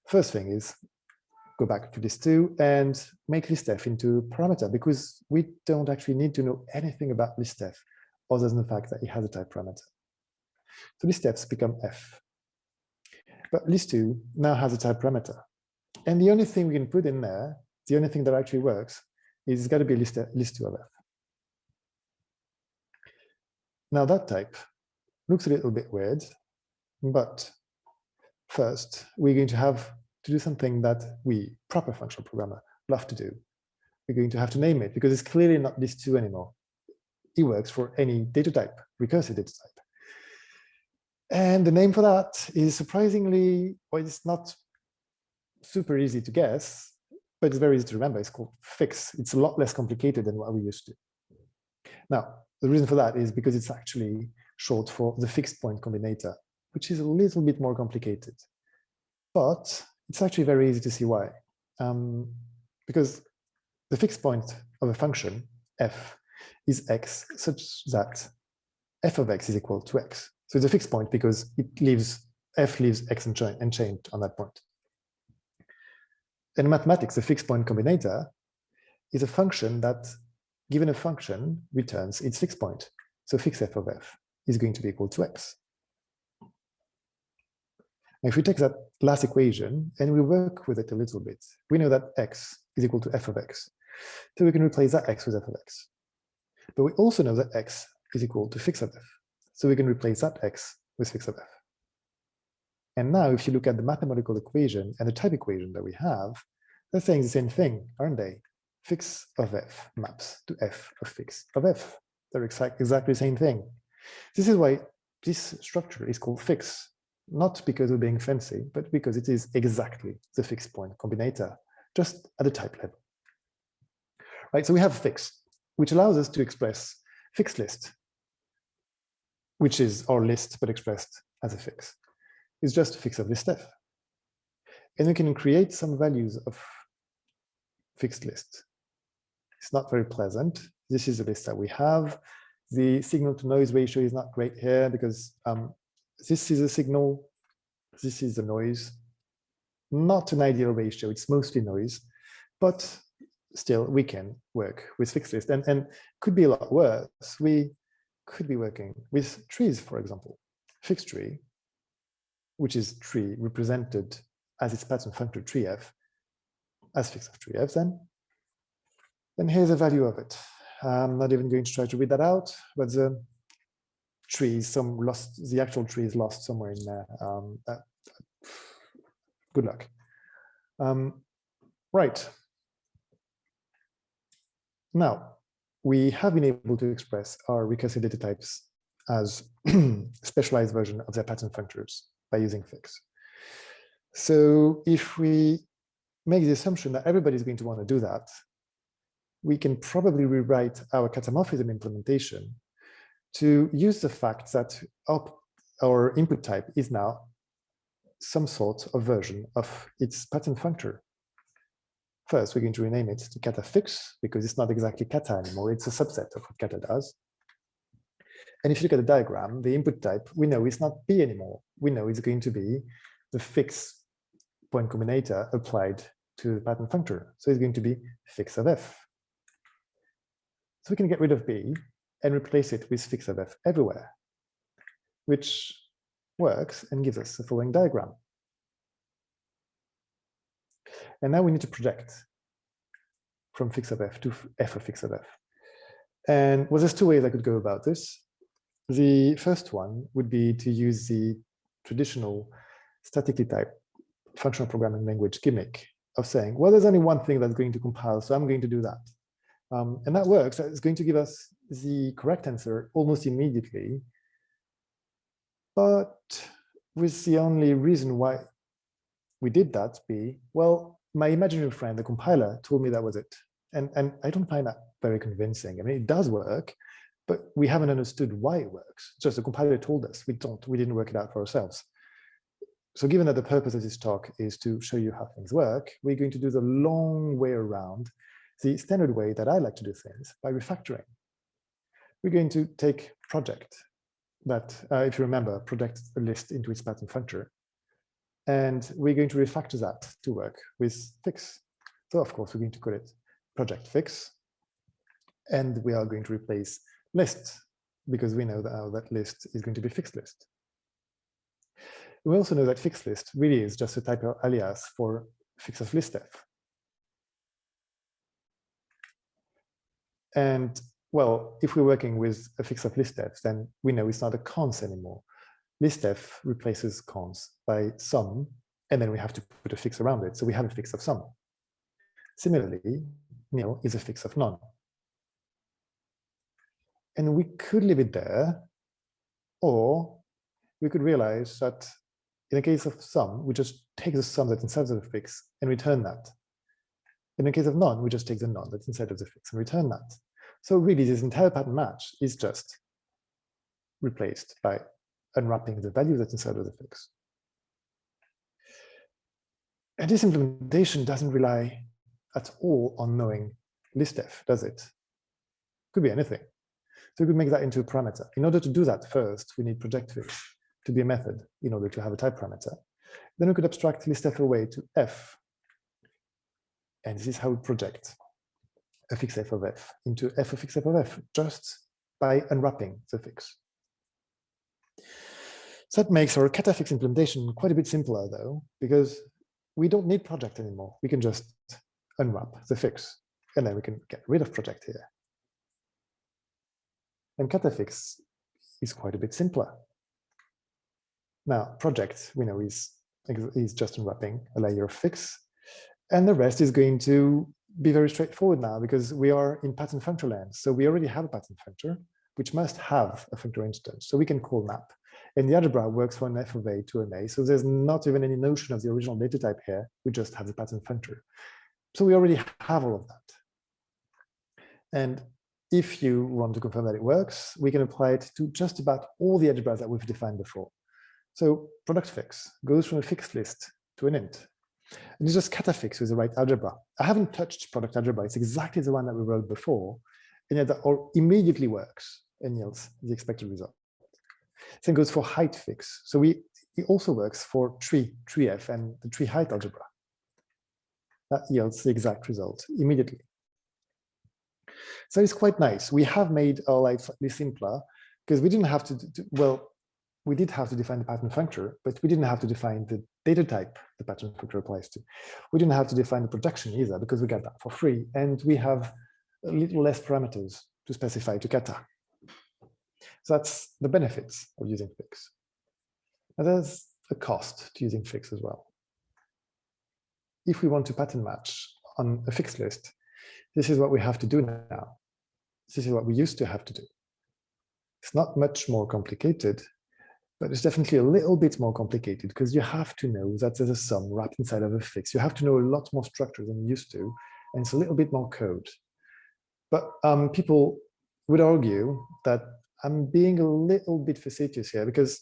First thing is go back to list2 and make listf into parameter, because we don't actually need to know anything about listf other than the fact that it has a type parameter. So listfs become f. But list2 now has a type parameter. And the only thing we can put in there, the only thing that actually works, is it's got to be list2 of f. Now that type looks a little bit weird, but first we're going to have to do something that we, proper functional programmer, love to do. We're going to have to name it, because it's clearly not list2 anymore. It works for any data type, recursive data type. And the name for that is surprisingly, well, it's not super easy to guess, but it's very easy to remember. It's called fix. It's a lot less complicated than what we used to. Now, the reason for that is because it's actually short for the fixed point combinator, which is a little bit more complicated. But it's actually very easy to see why. Because the fixed point of a function, f, is x, such that f of x is equal to x. So it's a fixed point because f leaves x unchanged on that point. In mathematics, the fixed point combinator is a function that, given a function, returns its fixed point. So fix f of f is going to be equal to x. Now, if we take that last equation and we work with it a little bit, we know that x is equal to f of x. So we can replace that x with f of x. But we also know that x is equal to fix of f. So we can replace that x with fix of f. And now if you look at the mathematical equation and the type equation that we have, they're saying the same thing, aren't they? Fix of f maps to f of fix of f. They're exactly the same thing. This is why this structure is called fix, not because we're being fancy, but because it is exactly the fixed point combinator, just at the type level. Right, so we have fix, which allows us to express fixed list, which is our list, but expressed as a fix. It's just a fix of listf. And we can create some values of fixed list. It's not very pleasant. This is a list that we have. The signal to noise ratio is not great here because this is a signal, this is the noise. Not an ideal ratio, it's mostly noise, but still we can work with fixed list, and could be a lot worse. We could be working with trees, for example. Fixed tree, which is tree represented as its pattern functor treef, as fix of treef, then here's a value of it. I'm not even going to try to read that out, but the tree is the actual tree is lost somewhere in there. Good luck. Right. Now, we have been able to express our recursive data types as specialized version of their pattern functors by using fix. So if we make the assumption that everybody's going to want to do that, we can probably rewrite our catamorphism implementation to use the fact that our input type is now some sort of version of its pattern functor. First, we're going to rename it to catafix because it's not exactly kata anymore. It's a subset of what kata does. And if you look at the diagram, the input type, we know it's not P anymore. We know it's going to be the fix point combinator applied to the pattern functor. So it's going to be fix of f. So we can get rid of B and replace it with fix of f everywhere, which works and gives us the following diagram. And now we need to project from fix of f to f of fix of f. And well, there's two ways I could go about this. The first one would be to use the traditional statically typed functional programming language gimmick of saying, well, there's only one thing that's going to compile, so I'm going to do that. And that works. It's going to give us the correct answer almost immediately. But with the only reason why we did that be, well, my imaginary friend, the compiler, told me that was it. And I don't find that very convincing. I mean, it does work, but we haven't understood why it works. Just the compiler told us. We didn't work it out for ourselves. So given that the purpose of this talk is to show you how things work, we're going to do the long way around the standard way that I like to do things by refactoring. We're going to take project that, if you remember, project a list into its pattern functor. And we're going to refactor that to work with fix. So of course, we're going to call it project fix. And we are going to replace list, because we know that that list is going to be fixed list. We also know that fixed list really is just a type of alias for fix of listf. And well, if we're working with a fix of listf, then we know it's not a cons anymore. Listf replaces cons by sum, and then we have to put a fix around it. So we have a fix of sum. Similarly, nil is a fix of none. And we could leave it there, or we could realize that in the case of sum, we just take the sum that's inside of the fix and return that. In the case of none, we just take the none that's inside of the fix and return that. So really, this entire pattern match is just replaced by unwrapping the value that's inside of the fix. And this implementation doesn't rely at all on knowing listf, does it? Could be anything. So we could make that into a parameter. In order to do that, first, we need project fix to be a method in order to have a type parameter. Then we could abstract listf away to f. And this is how we project a fix f of f into f of fix f of f, just by unwrapping the fix. So that makes our catafix implementation quite a bit simpler, though, because we don't need project anymore. We can just unwrap the fix, and then we can get rid of project here. And catafix is quite a bit simpler. Now, project, we know, is just unwrapping a layer of fix, and the rest is going to be very straightforward now, because we are in pattern functor land. So we already have a pattern functor, which must have a functor instance. So we can call map. And the algebra works for an f of a to an a. So there's not even any notion of the original data type here. We just have the pattern functor. So we already have all of that. And if you want to confirm that it works, we can apply it to just about all the algebras that we've defined before. So product fix goes from a fixed list to an int. And it's just catafix with the right algebra. I haven't touched product algebra. It's exactly the one that we wrote before. And yet that all immediately works and yields the expected result. Same goes for height fix. So it also works for tree-f and the tree height algebra. That yields the exact result immediately. So it's quite nice. We have made our life slightly simpler because we didn't have to, well, we did have to define the pattern functor, but we didn't have to define the data type the pattern functor applies to. We didn't have to define the projection either, because we got that for free. And we have a little less parameters to specify to kata. So that's the benefits of using fix. And there's a cost to using fix as well. If we want to pattern match on a fixed list, this is what we have to do now. This is what we used to have to do. It's not much more complicated, but it's definitely a little bit more complicated because you have to know that there's a sum wrapped inside of a fix. You have to know a lot more structure than you used to, and it's a little bit more code. But people would argue that I'm being a little bit facetious here because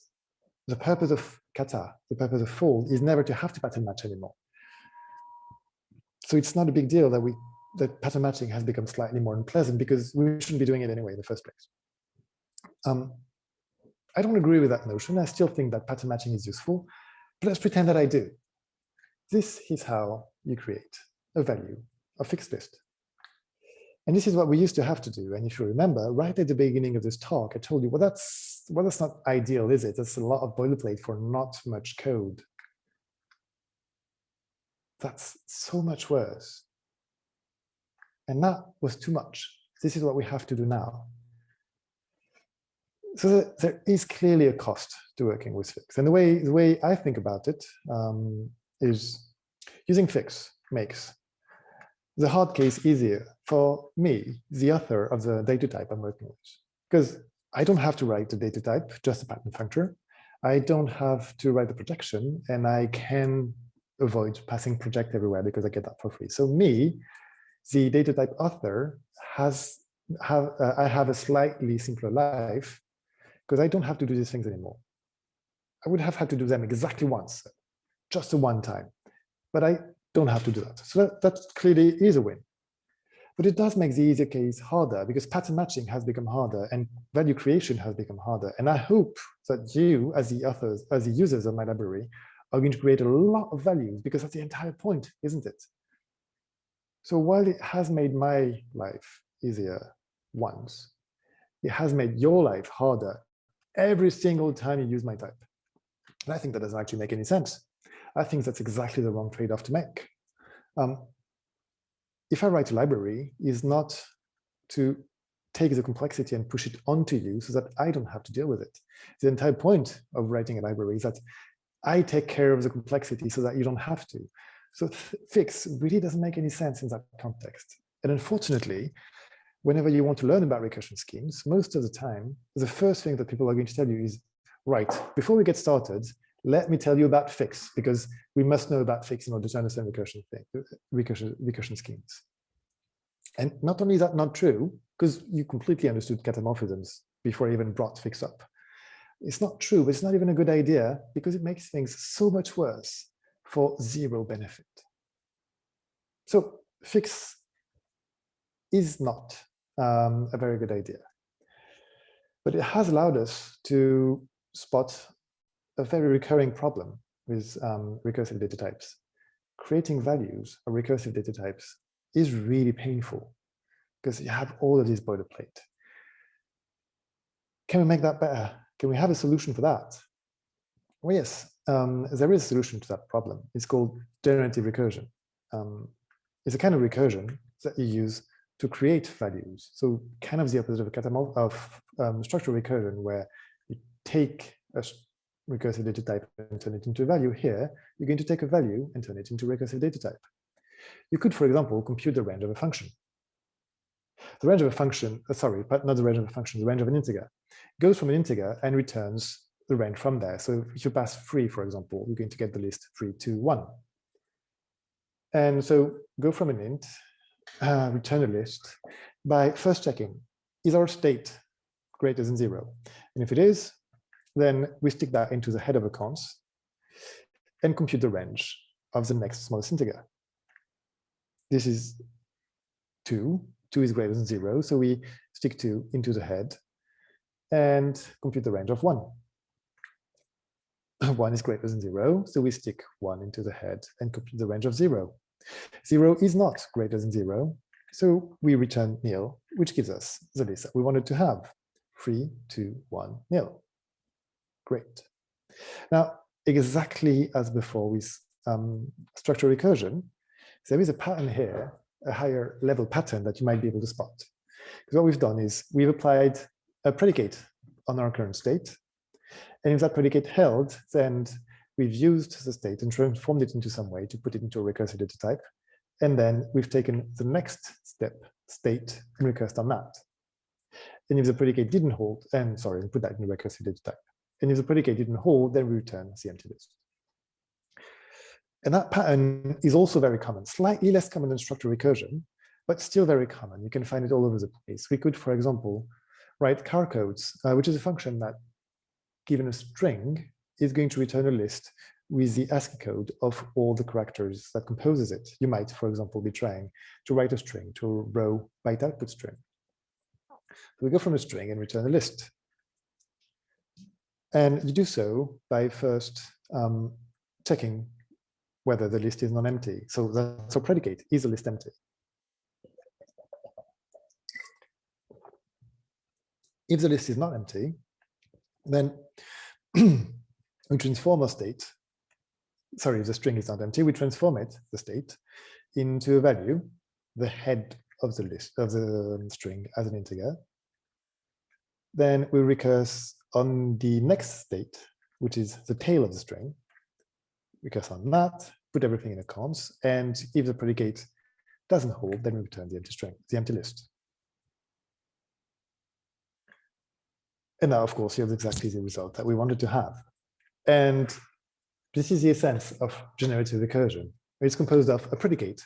the purpose of kata, the purpose of fold, is never to have to pattern match anymore. So it's not a big deal that pattern matching has become slightly more unpleasant because we shouldn't be doing it anyway in the first place. I don't agree with that notion. I still think that pattern matching is useful, but let's pretend that I do. This is how you create a value, a fixed list. And this is what we used to have to do. And if you remember, right at the beginning of this talk, I told you, well, that's not ideal, is it? That's a lot of boilerplate for not much code. That's so much worse. And that was too much. This is what we have to do now. So there is clearly a cost to working with fix. And the way I think about it is using fix makes the hard case easier for me, the author of the data type I'm working with. Because I don't have to write the data type, just a pattern functor. I don't have to write the projection, and I can avoid passing project everywhere because I get that for free. So me, the data type author, I have a slightly simpler life because I don't have to do these things anymore. I would have had to do them exactly once, just a one time, but I don't have to do that. So that clearly is a win. But it does make the easier case harder because pattern matching has become harder and value creation has become harder. And I hope that you, as the authors, as the users of my library, are going to create a lot of values because that's the entire point, isn't it? So while it has made my life easier once, it has made your life harder every single time you use my type. And I think that doesn't actually make any sense. I think that's exactly the wrong trade-off to make. If I write a library, is not to take the complexity and push it onto you so that I don't have to deal with it. The entire point of writing a library is that I take care of the complexity so that you don't have to. So fix really doesn't make any sense in that context. And unfortunately, whenever you want to learn about recursion schemes, most of the time, the first thing that people are going to tell you is, right, before we get started, let me tell you about fix, because we must know about fix in order to understand recursion schemes. And not only is that not true, because you completely understood catamorphisms before I even brought fix up. It's not true, but it's not even a good idea because it makes things so much worse for zero benefit. So fix is not a very good idea, but it has allowed us to spot a very recurring problem with recursive data types. Creating values of recursive data types is really painful because you have all of these boilerplate. Can we make that better? Can we have a solution for that? Well, yes, there is a solution to that problem. It's called generative recursion. It's a kind of recursion that you use to create values. So kind of the opposite of structural recursion, where you take a recursive data type and turn it into a value. Here, you're going to take a value and turn it into a recursive data type. You could, for example, compute the range of a function. The range of a function, sorry, but not the range of a function, the range of an integer, goes from an integer and returns the range from there. So if you pass 3, for example, you're going to get the list 3, 2, 1. And so go from an int, return a list by first checking, is our state greater than 0? And if it is, then we stick that into the head of a cons and compute the range of the next smallest integer. This is 2. 2 is greater than 0, so we stick 2 into the head and compute the range of 1. 1 is greater than 0, so we stick 1 into the head and compute the range of 0. 0 is not greater than 0, so we return nil, which gives us the list that we wanted to have, 3, 2, 1, nil. Great. Now, exactly as before with structural recursion, there is a pattern here, a higher level pattern that you might be able to spot. Because what we've done is we've applied a predicate on our current state. And if that predicate held, then we've used the state and transformed it into some way to put it into a recursive data type. And then we've taken the next step, state, and recursed on that. And if the predicate didn't hold, and sorry, put that in a recursive data type. And if the predicate didn't hold, then we return the empty list. And that pattern is also very common, slightly less common than structural recursion, but still very common. You can find it all over the place. We could, for example, write car codes, which is a function that, given a string, is going to return a list with the ASCII code of all the characters that composes it. You might, for example, be trying to write a string to a row byte output string. So we go from a string and return a list. And you do so by first checking whether the list is non-empty. So that's our predicate, is the list empty? If the list is not empty, then we transform our state. Sorry, if the string is not empty, we transform it, the state, into a value, the head of the list of the string as an integer. Then we recurse on the next state, which is the tail of the string. Recurse on that, put everything in a cons, and if the predicate doesn't hold, then we return the empty string, the empty list. And now, of course, here's exactly the result that we wanted to have. And this is the essence of generative recursion. It's composed of a predicate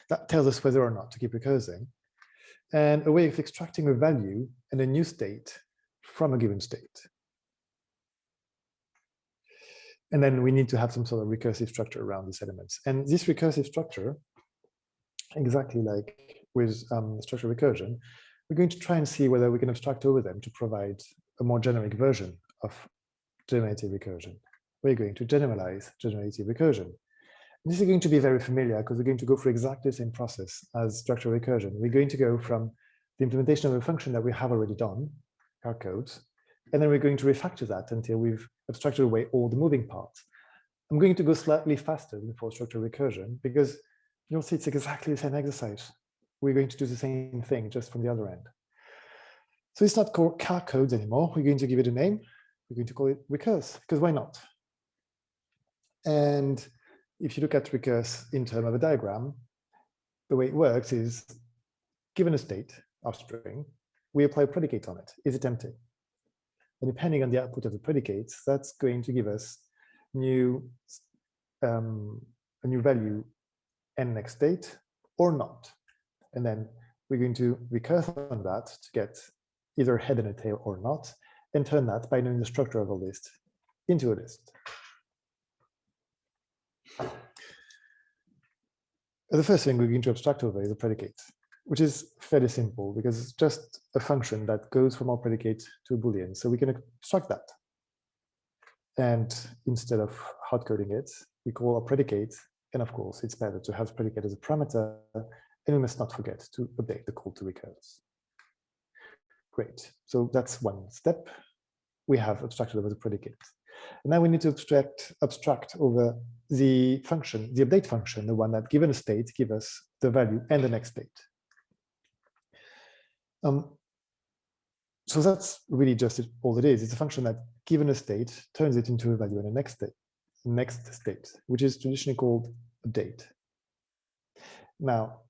that tells us whether or not to keep recursing, and a way of extracting a value and a new state from a given state. And then we need to have some sort of recursive structure around these elements. And this recursive structure, exactly like with structural recursion, we're going to try and see whether we can abstract over them to provide a more generic version of generative recursion. We're going to generalize generative recursion. This is going to be very familiar because we're going to go through exactly the same process as structural recursion. We're going to go from the implementation of a function that we have already done, our codes, and then we're going to refactor that until we've abstracted away all the moving parts. I'm going to go slightly faster before structural recursion because you'll see it's exactly the same exercise. We're going to do the same thing just from the other end. So it's not called car codes anymore. We're going to give it a name. We're going to call it recurse, because why not? And if you look at recurse in terms of a diagram, the way it works is, given a state of string, we apply a predicate on it. Is it empty? And depending on the output of the predicates, that's going to give us a new value n next state or not. And then we're going to recurse on that to get either a head and a tail or not, and turn that by knowing the structure of a list into a list. The first thing we're going to abstract over is a predicate, which is fairly simple because it's just a function that goes from our predicate to a Boolean. So we can abstract that. And instead of hard coding it, we call a predicate. And of course, it's better to have predicate as a parameter. And we must not forget to update the call to recurse. Great. So that's one step. We have abstracted over the predicate. And now we need to abstract over the function, the update function, the one that given a state gives us the value and the next state. So that's really just all it is. It's a function that given a state turns it into a value in the next state, which is traditionally called update. Now,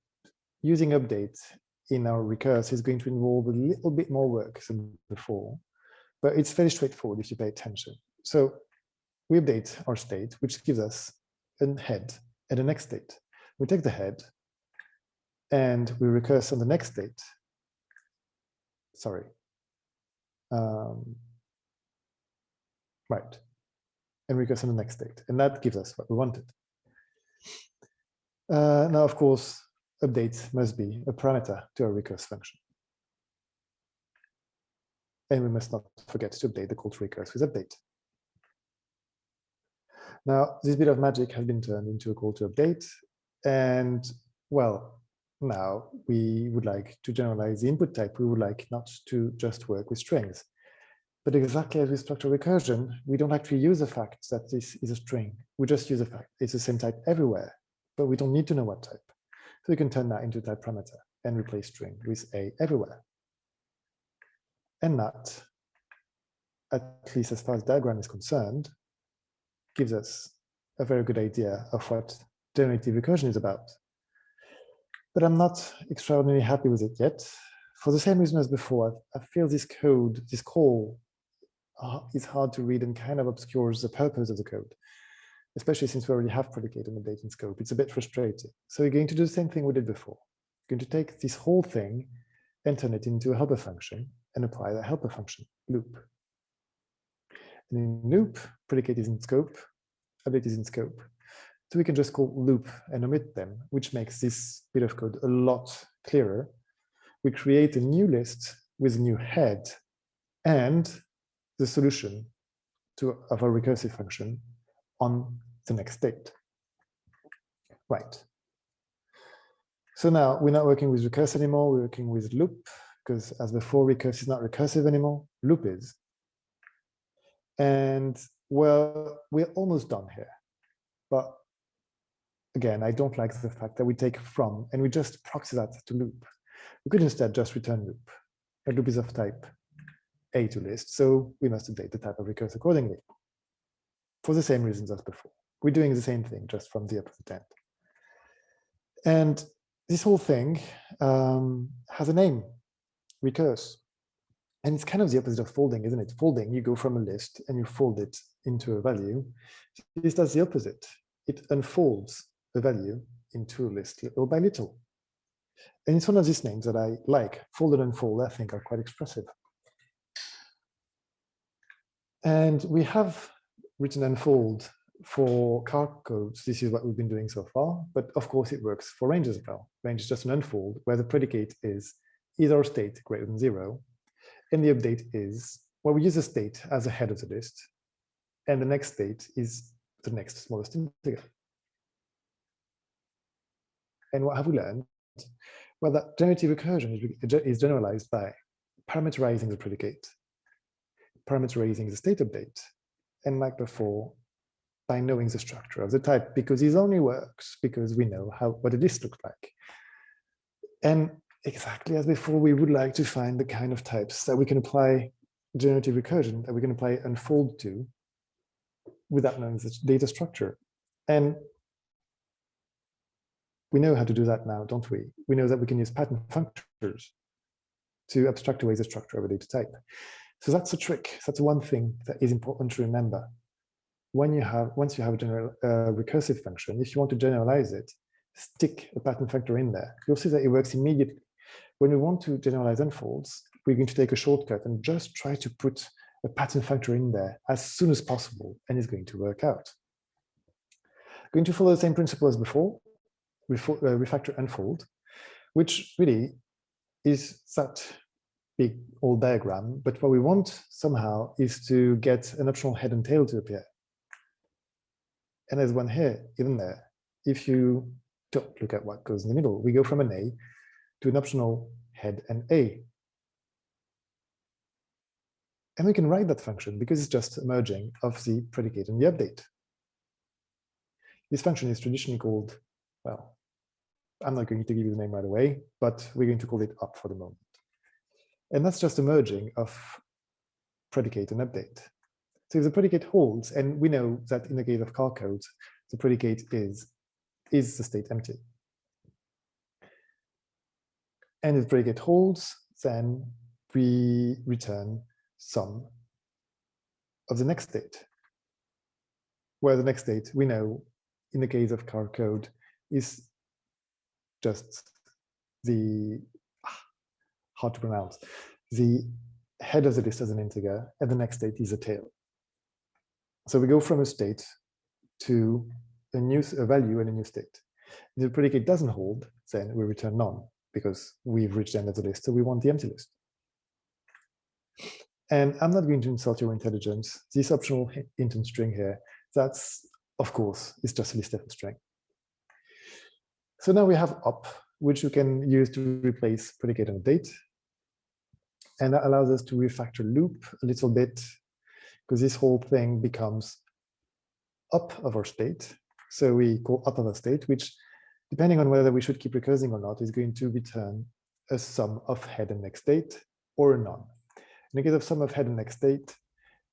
using update in our recurse is going to involve a little bit more work than before, but it's very straightforward if you pay attention. So we update our state, which gives us a head and a next state. We take the head and we recurse on the next state. Sorry. Right. And recurse on the next state. And that gives us what we wanted. Now, of course, update must be a parameter to our recurse function. And we must not forget to update the call to recurse with update. Now, this bit of magic has been turned into a call to update. And, well, now we would like to generalize the input type. We would like not to just work with strings. But exactly as with structural recursion, we don't actually use the fact that this is a string. We just use the fact it's the same type everywhere, but we don't need to know what type. So we can turn that into a type parameter and replace string with a everywhere. And that, at least as far as diagram is concerned, gives us a very good idea of what generative recursion is about. But I'm not extraordinarily happy with it yet. For the same reason as before, I feel this code, this call, is hard to read and kind of obscures the purpose of the code, especially since we already have predicate and update in scope. It's a bit frustrating. So we're going to do the same thing we did before. We're going to take this whole thing and turn it into a helper function and apply the helper function, loop. And in loop, predicate is in scope, update is in scope. So we can just call loop and omit them, which makes this bit of code a lot clearer. We create a new list with a new head and the solution of a recursive function on the next state. Right. So now we're not working with recurse anymore, we're working with loop, because as before, recurse is not recursive anymore, loop is. And well, we're almost done here. But again, I don't like the fact that we take from and we just proxy that to loop. We could instead just return loop. A loop is of type A to list, so we must update the type of recurse accordingly. For the same reasons as before. We're doing the same thing, just from the opposite end. And this whole thing has a name, recurse. And it's kind of the opposite of folding, isn't it? Folding, you go from a list and you fold it into a value. This does the opposite. It unfolds the value into a list little by little. And it's one of these names that I like. Fold and unfold, I think, are quite expressive. And we have written unfold For car codes, this is what we've been doing so far, but of course it works for range as well. Range is just an unfold where the predicate is our state greater than 0, and the update is, well, we use the state as a head of the list, and the next state is the next smallest integer. And what have we learned? Well, that generative recursion is generalized by parameterizing the predicate, parameterizing the state update, and like before, by knowing the structure of the type, because this only works because we know what a list looks like. And exactly as before, we would like to find the kind of types that we can apply generative recursion, that we can apply unfold to without knowing the data structure. And we know how to do that now, don't we? We know that we can use pattern functors to abstract away the structure of a data type. So that's a trick. That's one thing that is important to remember. Once you have a recursive function, if you want to generalize it, stick a pattern functor in there. You'll see that it works immediately. When we want to generalize unfolds, we're going to take a shortcut and just try to put a pattern functor in there as soon as possible, and it's going to work out. Going to follow the same principle as before, refactor unfold, which really is that big old diagram, but what we want somehow is to get an optional head and tail to appear. And there's one here, even there. If you don't look at what goes in the middle, we go from an A to an optional head and A. And we can write that function because it's just a merging of the predicate and the update. This function is traditionally called, well, I'm not going to give you the name right away, but we're going to call it up for the moment. And that's just a merging of predicate and update. So if the predicate holds, and we know that in the case of car codes, the predicate is the state empty. And if the predicate holds, then we return some of the next state, where the next state, we know, in the case of car code, is just the, hard to pronounce, the head of the list as an integer, and the next state is a tail. So we go from a state to a value and a new state. If the predicate doesn't hold, then we return none, because we've reached the end of the list, so we want the empty list. And I'm not going to insult your intelligence. This optional int and string here, that's, of course, is just a list of a string. So now we have up, which you can use to replace predicate and update. And that allows us to refactor loop a little bit, because this whole thing becomes up of our state. So we call up of a state, which, depending on whether we should keep recursing or not, is going to return a sum of head and next state or a none. In the case of sum of head and next state,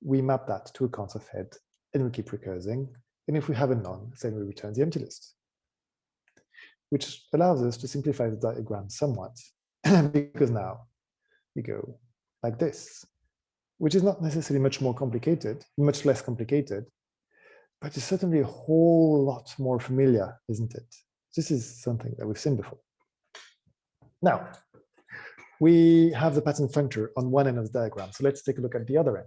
we map that to a const of head and we keep recursing. And if we have a none, then we return the empty list, which allows us to simplify the diagram somewhat, because now we go like this, which is not necessarily much more complicated, much less complicated, but it's certainly a whole lot more familiar, isn't it? This is something that we've seen before. Now, we have the pattern functor on one end of the diagram, so let's take a look at the other end.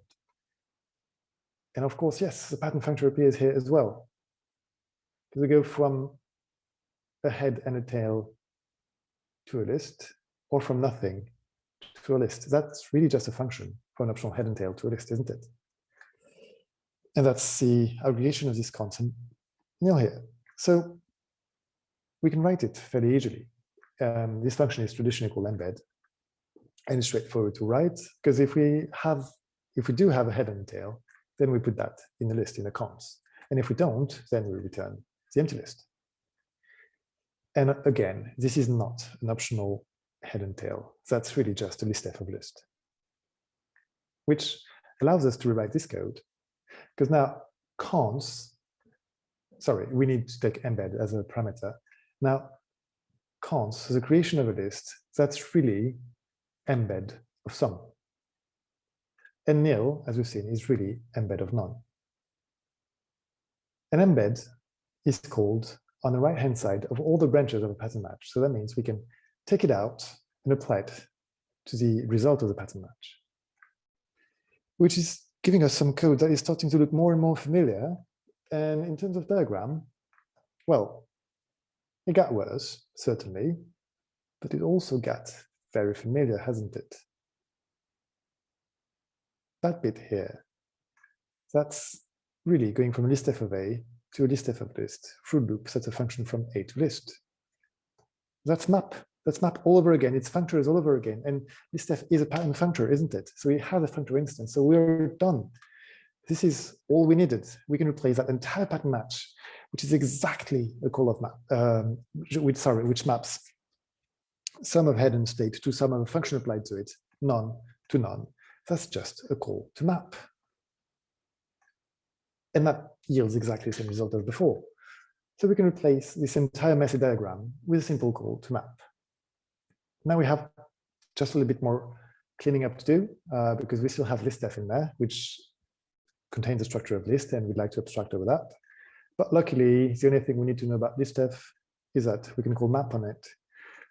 And of course, yes, the pattern functor appears here as well. Because we go from a head and a tail to a list, or from nothing to a list. That's really just a function from an optional head and tail to a list, isn't it? And that's the aggregation of this content here. So we can write it fairly easily. This function is traditionally called embed, and it's straightforward to write, because if we do have a head and a tail, then we put that in the list in the const. And if we don't, then we return the empty list. And again, this is not an optional head and tail. That's really just a listf of list, which allows us to rewrite this code. Because now const, sorry, we need to take embed as a parameter. Now, const, so the creation of a list, that's really embed of sum. And nil, as we've seen, is really embed of none. An embed is called on the right-hand side of all the branches of a pattern match. So that means we can take it out and apply it to the result of the pattern match, which is giving us some code that is starting to look more and more familiar. And in terms of diagram, well, it got worse, certainly, but it also got very familiar, hasn't it? That bit here, that's really going from a listf of A to a listf of list through loop. That's a function from A to list. That's map. That's map all over again. It's functors all over again. And listf is a pattern functor, isn't it? So we have a functor instance. So we're done. This is all we needed. We can replace that entire pattern match, which is exactly a call of map, which maps sum of head and state to sum of a function applied to it, none to none. That's just a call to map. And that yields exactly the same result as before. So we can replace this entire messy diagram with a simple call to map. Now we have just a little bit more cleaning up to do because we still have listf in there, which contains the structure of list, and we'd like to abstract over that. But luckily, the only thing we need to know about listf is that we can call map on it.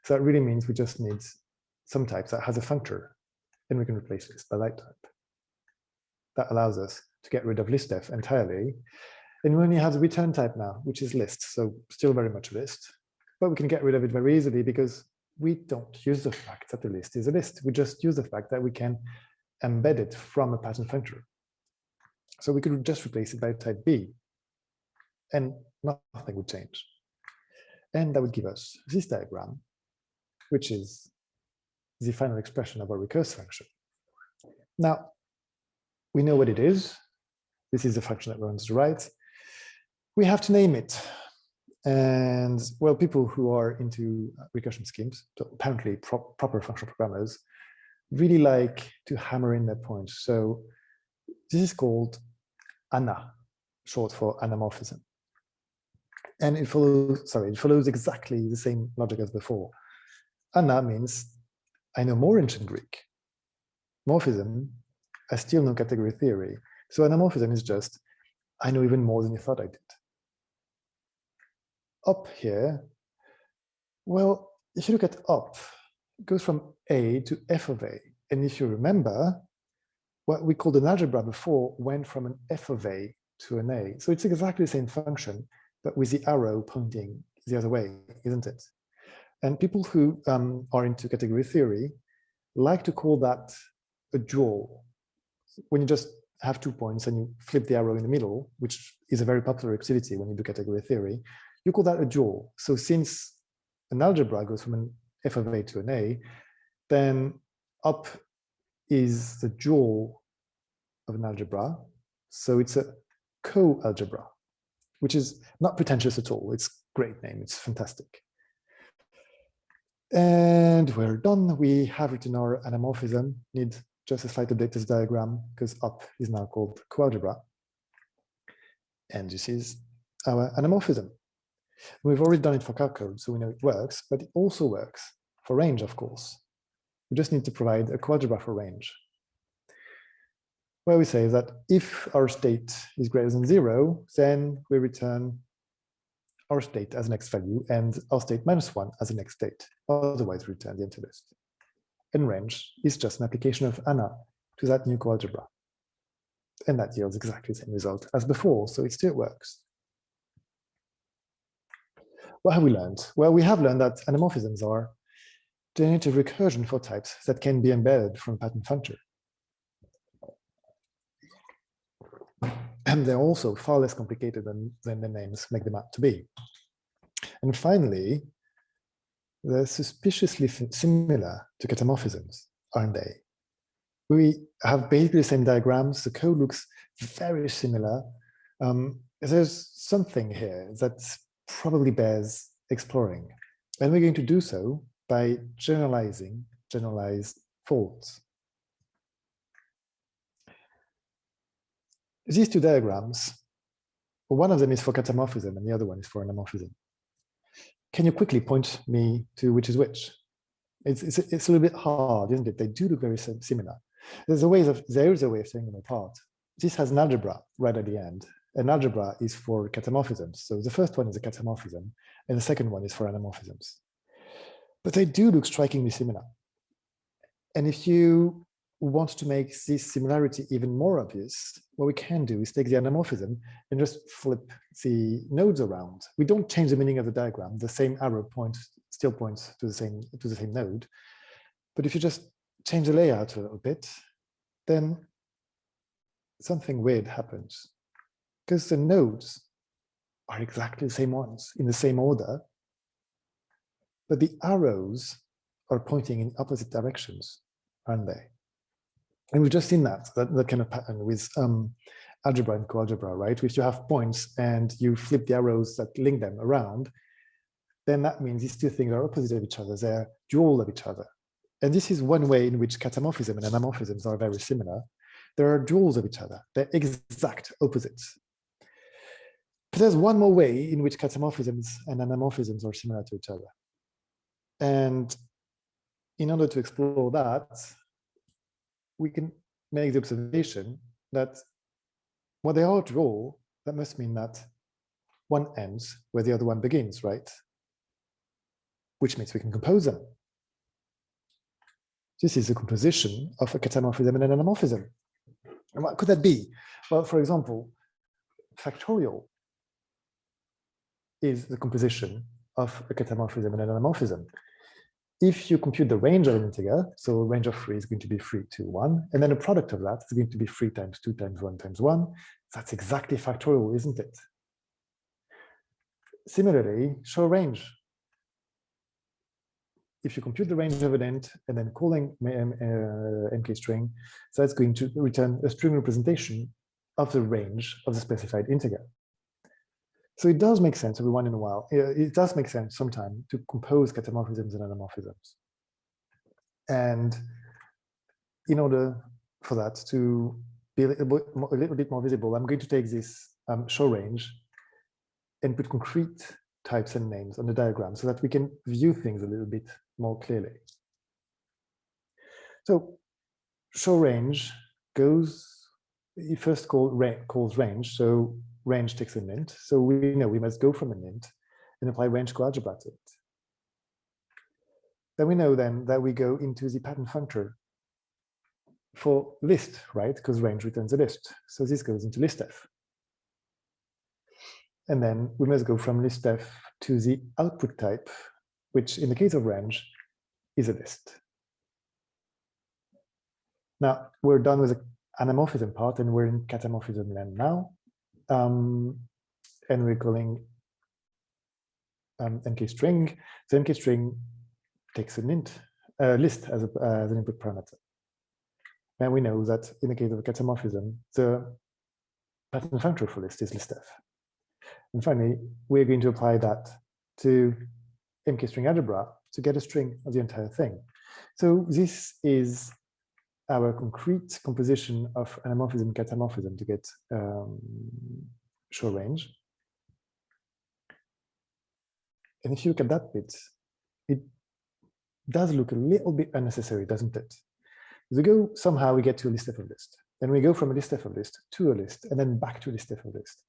So that really means we just need some types that has a functor, and we can replace list by that type. That allows us to get rid of listf entirely. And we only have the return type now, which is list, so still very much a list. But we can get rid of it very easily because we don't use the fact that the list is a list. We just use the fact that we can embed it from a pattern functor. So we could just replace it by type B, and nothing would change. And that would give us this diagram, which is the final expression of our recursive function. Now, we know what it is. This is the function that runs to the right. We have to name it. And well, people who are into recursion schemes, so apparently proper functional programmers, really like to hammer in their points. So this is called ANA, short for anamorphism. And it follows exactly the same logic as before. Ana means I know more ancient Greek. Morphism, I still know category theory. So anamorphism is just, I know even more than you thought I did. Up here, well, if you look at up, it goes from A to f of A. And if you remember, what we called an algebra before went from an f of A to an A. So it's exactly the same function, but with the arrow pointing the other way, isn't it? And people who are into category theory like to call that a dual. When you just have 2 points and you flip the arrow in the middle, which is a very popular activity when you do category theory, you call that a dual. So since an algebra goes from an f of A to an A, then up is the dual of an algebra. So it's a co-algebra, which is not pretentious at all. It's a great name. It's fantastic. And we're done. We have written our anamorphism. Need just a slight update to this diagram because up is now called coalgebra. And this is our anamorphism. We've already done it for car code, so we know it works, but it also works for range, of course. We just need to provide a coalgebra for range, where we say that if our state is greater than 0, then we return our state as next value and our state minus 1 as the next state. Otherwise, we return the empty list. And range is just an application of ANA to that new coalgebra. And that yields exactly the same result as before, so it still works. What have we learned? Well, we have learned that anamorphisms are generative recursion for types that can be embedded from a pattern functor. And they're also far less complicated than the names make them out to be. And finally, they're suspiciously similar to catamorphisms, aren't they? We have basically the same diagrams. The code looks very similar. There's something here that probably bears exploring. And we're going to do so by generalizing generalized faults. These two diagrams, one of them is for catamorphism and the other one is for anamorphism. Can you quickly point me to which is which? It's a little bit hard, isn't it? They do look very similar. There is a way of saying them apart. This has an algebra right at the end. An algebra is for catamorphisms. So the first one is a catamorphism, and the second one is for anamorphisms. But they do look strikingly similar. And if you want to make this similarity even more obvious, what we can do is take the anamorphism and just flip the nodes around. We don't change the meaning of the diagram. The same arrow still points to the same node. But if you just change the layout a little bit, then something weird happens. Because the nodes are exactly the same ones in the same order, but the arrows are pointing in opposite directions, aren't they? And we've just seen that kind of pattern with algebra and coalgebra, right? If you have points and you flip the arrows that link them around, then that means these two things are opposite of each other. They're dual of each other. And this is one way in which katamorphism and anamorphisms are very similar. There are duals of each other. They're exact opposites. But there's one more way in which katamorphisms and anamorphisms are similar to each other. And in order to explore that, we can make the observation that when they are dual, that must mean that one ends where the other one begins, right? Which means we can compose them. This is the composition of a katamorphism and an anamorphism. And what could that be? Well, for example, factorial is the composition of a katamorphism and an anamorphism. If you compute the range of an integer, so range of 3 is going to be 3, 2, 1, and then a product of that is going to be 3 times 2 times 1 times 1, that's exactly factorial, isn't it? Similarly, show range. If you compute the range of an int and then calling mk string, so that's going to return a string representation of the range of the specified integer. So it does make sense every once in a while. It does make sense sometimes to compose katamorphisms and anamorphisms. And in order for that to be a little bit more visible, I'm going to take this show range and put concrete types and names on the diagram so that we can view things a little bit more clearly. So show range it first calls range. So range takes an int. So we know we must go from an int and apply range coalgebra to it. Then we know then that we go into the pattern functor for list, right? Because range returns a list. So this goes into listf. And then we must go from listf to the output type, which in the case of range is a list. Now we're done with the anamorphism part and we're in katamorphism land now. And we're calling mk string. The mk string takes an int list as an input parameter. And we know that in the case of a katamorphism, the pattern functor for list is listf. And finally, we're going to apply that to mk string algebra to get a string of the entire thing. So this is our concrete composition of anamorphism and katamorphism to get show range. And if you look at that bit, it does look a little bit unnecessary, doesn't it? Somehow we get to a listf of list. Then we go from a listf of list to a list and then back to a listf of list.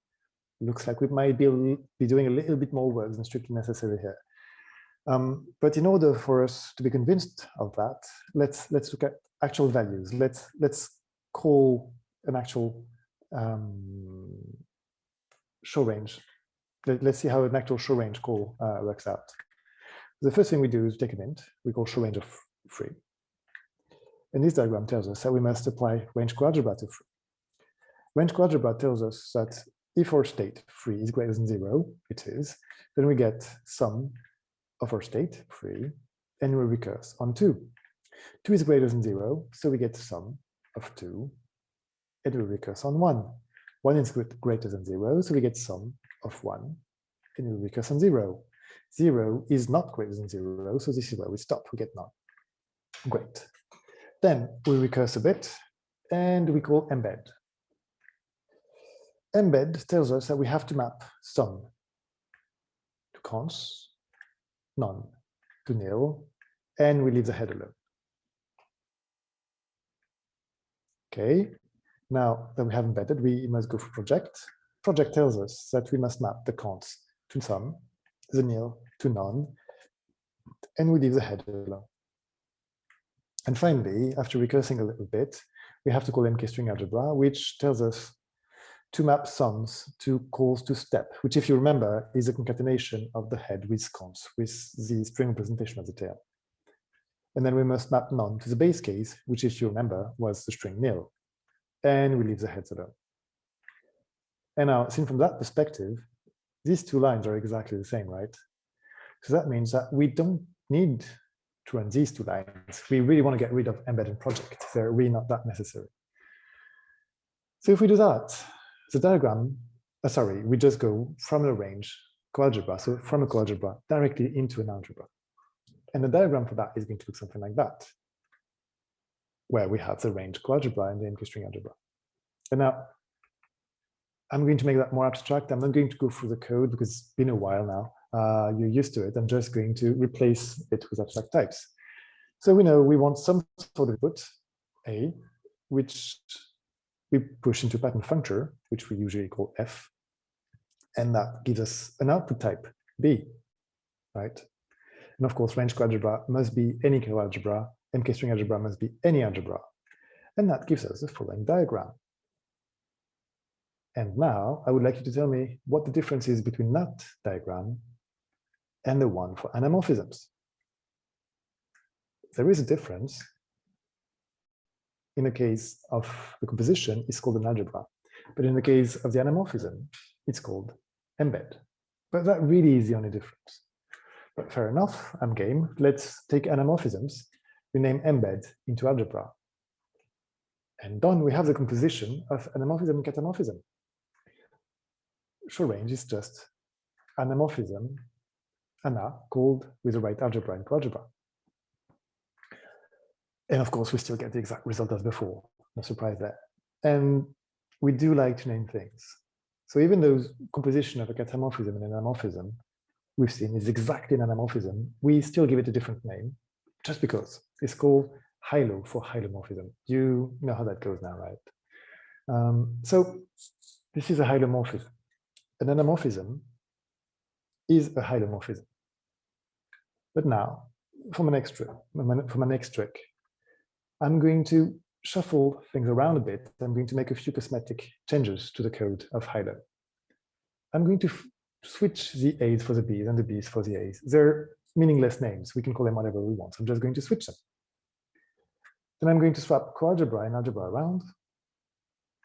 Looks like we might be doing a little bit more work than strictly necessary here. But in order for us to be convinced of that, let's look at actual values. Let's call an actual show range. Let's see how an actual show range call works out. The first thing we do is take an int. We call show range of 3. And this diagram tells us that we must apply range coalgebra to 3. Range coalgebra tells us that if our state 3 is greater than 0, it is, then we get sum of our state 3, and we recurse on 2. 2 is greater than 0, so we get sum of 2, and we recurse on 1. 1 is greater than 0, so we get sum of 1, and we recurse on 0. 0 is not greater than 0, so this is where we stop, we get none. Great. Then we recurse a bit, and we call embed. Embed tells us that we have to map sum to const, none to nil, and we leave the header alone. Okay, now that we have embedded, we must go for project. Project tells us that we must map the const to sum, the nil to none, and we leave the header alone. And finally, after recursing a little bit, we have to call MK-string algebra, which tells us to map sums to calls to step, which, if you remember, is a concatenation of the head with cons, with the string representation of the tail. And then we must map none to the base case, which, if you remember, was the string nil. And we leave the heads alone. And now, seen from that perspective, these two lines are exactly the same, right? So that means that we don't need to run these two lines. We really want to get rid of embedded project. They're really not that necessary. So if we do that, the diagram, we just go from a range coalgebra, so from a coalgebra directly into an algebra. And the diagram for that is going to look something like that, where we have the range coalgebra and the MK-string algebra. And now, I'm going to make that more abstract. I'm not going to go through the code because it's been a while now. You're used to it. I'm just going to replace it with abstract types. So we know we want some sort of input, A, which we push into pattern functor, which we usually call F. And that gives us an output type, B, right? And of course, range coalgebra must be any coalgebra, MK-string algebra must be any algebra. And that gives us the following diagram. And now I would like you to tell me what the difference is between that diagram and the one for anamorphisms. There is a difference. In the case of the composition, it's called an algebra. But in the case of the anamorphism, it's called embed. But that really is the only difference. But fair enough, I'm game. Let's take anamorphisms, rename embed into algebra. And done, we have the composition of anamorphism and catamorphism. Short range is just anamorphism, ana, called with the right algebra in coalgebra. And of course, we still get the exact result as before. No surprise there. And we do like to name things. So even though composition of a catamorphism and an anamorphism we've seen is exactly an anamorphism, we still give it a different name just because. It's called hylo for hylomorphism. You know how that goes now, right? So this is a hylomorphism. An anamorphism is a hylomorphism. But now, for my next trick, I'm going to shuffle things around a bit. I'm going to make a few cosmetic changes to the code of hylo. I'm going to switch the A's for the B's and the B's for the A's. They're meaningless names. We can call them whatever we want. I'm just going to switch them. Then I'm going to swap coalgebra and algebra around.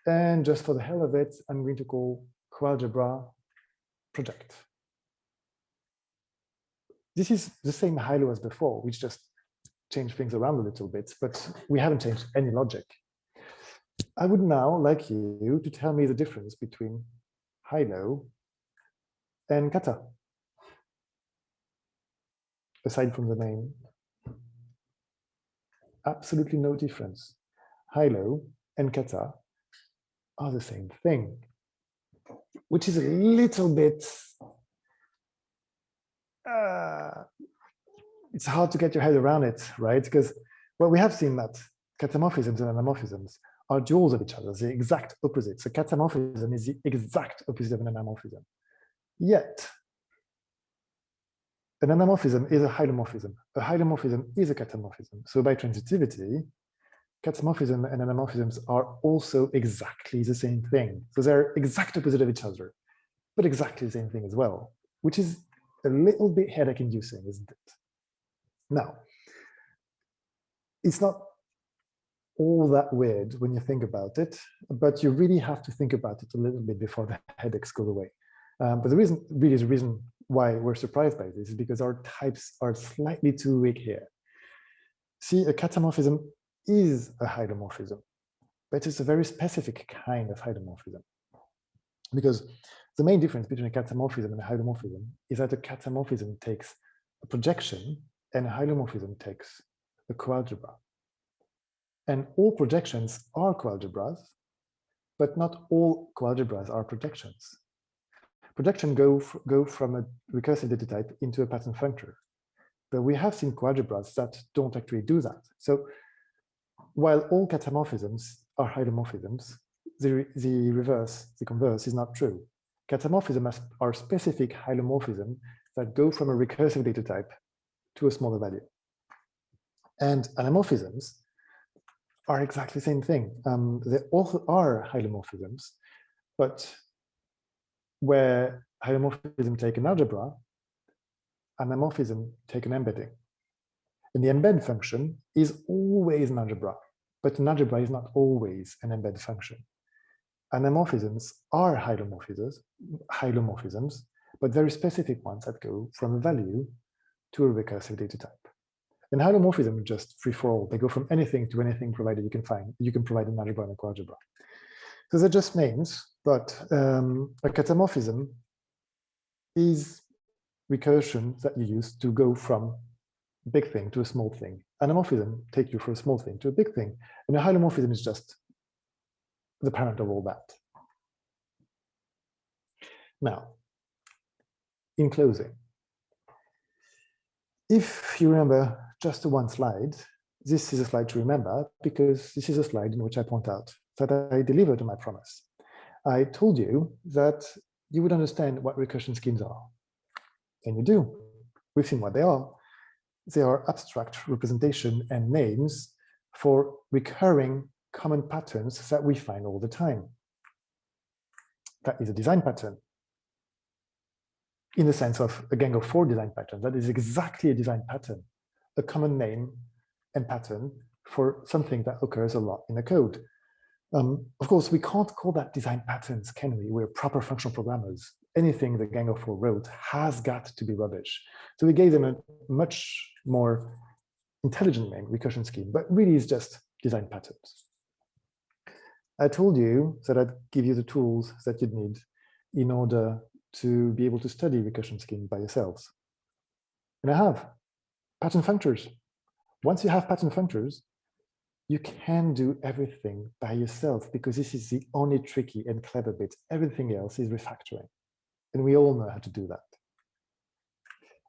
And just for the hell of it, I'm going to call coalgebra project. This is the same hylo as before, which just changed things around a little bit, but we haven't changed any logic. I would now like you to tell me the difference between hylo and kata, aside from the name. Absolutely no difference. Hylo and kata are the same thing, which is a little bit, it's hard to get your head around it, right? Because, well, we have seen that catamorphisms and anamorphisms are duals of each other, the exact opposites. So catamorphism is the exact opposite of an anamorphism. Yet, an anamorphism is a hylomorphism. A hylomorphism is a catamorphism. So by transitivity, catamorphism and anamorphisms are also exactly the same thing. So they're exact opposite of each other, but exactly the same thing as well, which is a little bit headache-inducing, isn't it? Now, it's not all that weird when you think about it, but you really have to think about it a little bit before the headaches go away. But the reason why we're surprised by this is because our types are slightly too weak here. See, a catamorphism is a hylomorphism, but it's a very specific kind of hylomorphism. Because the main difference between a catamorphism and a hylomorphism is that a catamorphism takes a projection and a hylomorphism takes a coalgebra. And all projections are coalgebras, but not all coalgebras are projections. Projections go from a recursive data type into a pattern functor. But we have seen coalgebras that don't actually do that. So while all catamorphisms are hylomorphisms, the converse is not true. Catamorphisms are specific hylomorphisms that go from a recursive data type to a smaller value. And anamorphisms are exactly the same thing. They also are hylomorphisms, but where hylomorphism take an algebra, anamorphism take an embedding. And the embed function is always an algebra, but an algebra is not always an embed function. Anamorphisms are hylomorphisms, but very specific ones that go from a value to a recursive data type. And hylomorphism is just free for all. They go from anything to anything, provided you can provide an algebra and a coalgebra. So they're just names, but a catamorphism is recursion that you use to go from a big thing to a small thing. Anamorphism takes you from a small thing to a big thing, and a hylomorphism is just the parent of all that. Now, in closing, if you remember just one slide, this is a slide to remember because this is a slide in which I point out that I delivered on my promise. I told you that you would understand what recursion schemes are. And you do. We've seen what they are. They are abstract representation and names for recurring common patterns that we find all the time. That is a design pattern. In the sense of a gang of 4 design patterns, that is exactly a design pattern, a common name and pattern for something that occurs a lot in the code. Of course, we can't call that design patterns, can we? We're proper functional programmers. Anything the gang of 4 wrote has got to be rubbish. So we gave them a much more intelligent name, recursion scheme, but really it's just design patterns. I told you that I'd give you the tools that you'd need in order to be able to study recursion scheme by yourselves. And I have pattern functors. Once you have pattern functors, you can do everything by yourself because this is the only tricky and clever bit. Everything else is refactoring. And we all know how to do that.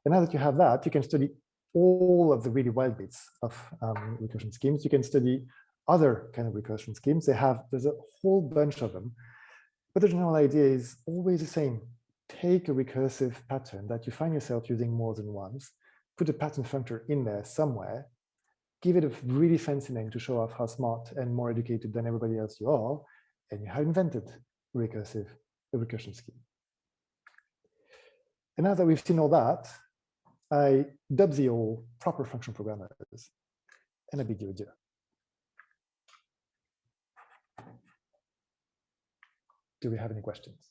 And now that you have that, you can study all of the really wild bits of recursion schemes. You can study other kind of recursion schemes. There's a whole bunch of them. But the general idea is always the same. Take a recursive pattern that you find yourself using more than once, put a pattern functor in there somewhere, give it a really fancy name to show off how smart and more educated than everybody else you are, and you have invented a recursion scheme. And now that we've seen all that, I dub thee all proper functional programmers, and I bid you adieu. Do we have any questions?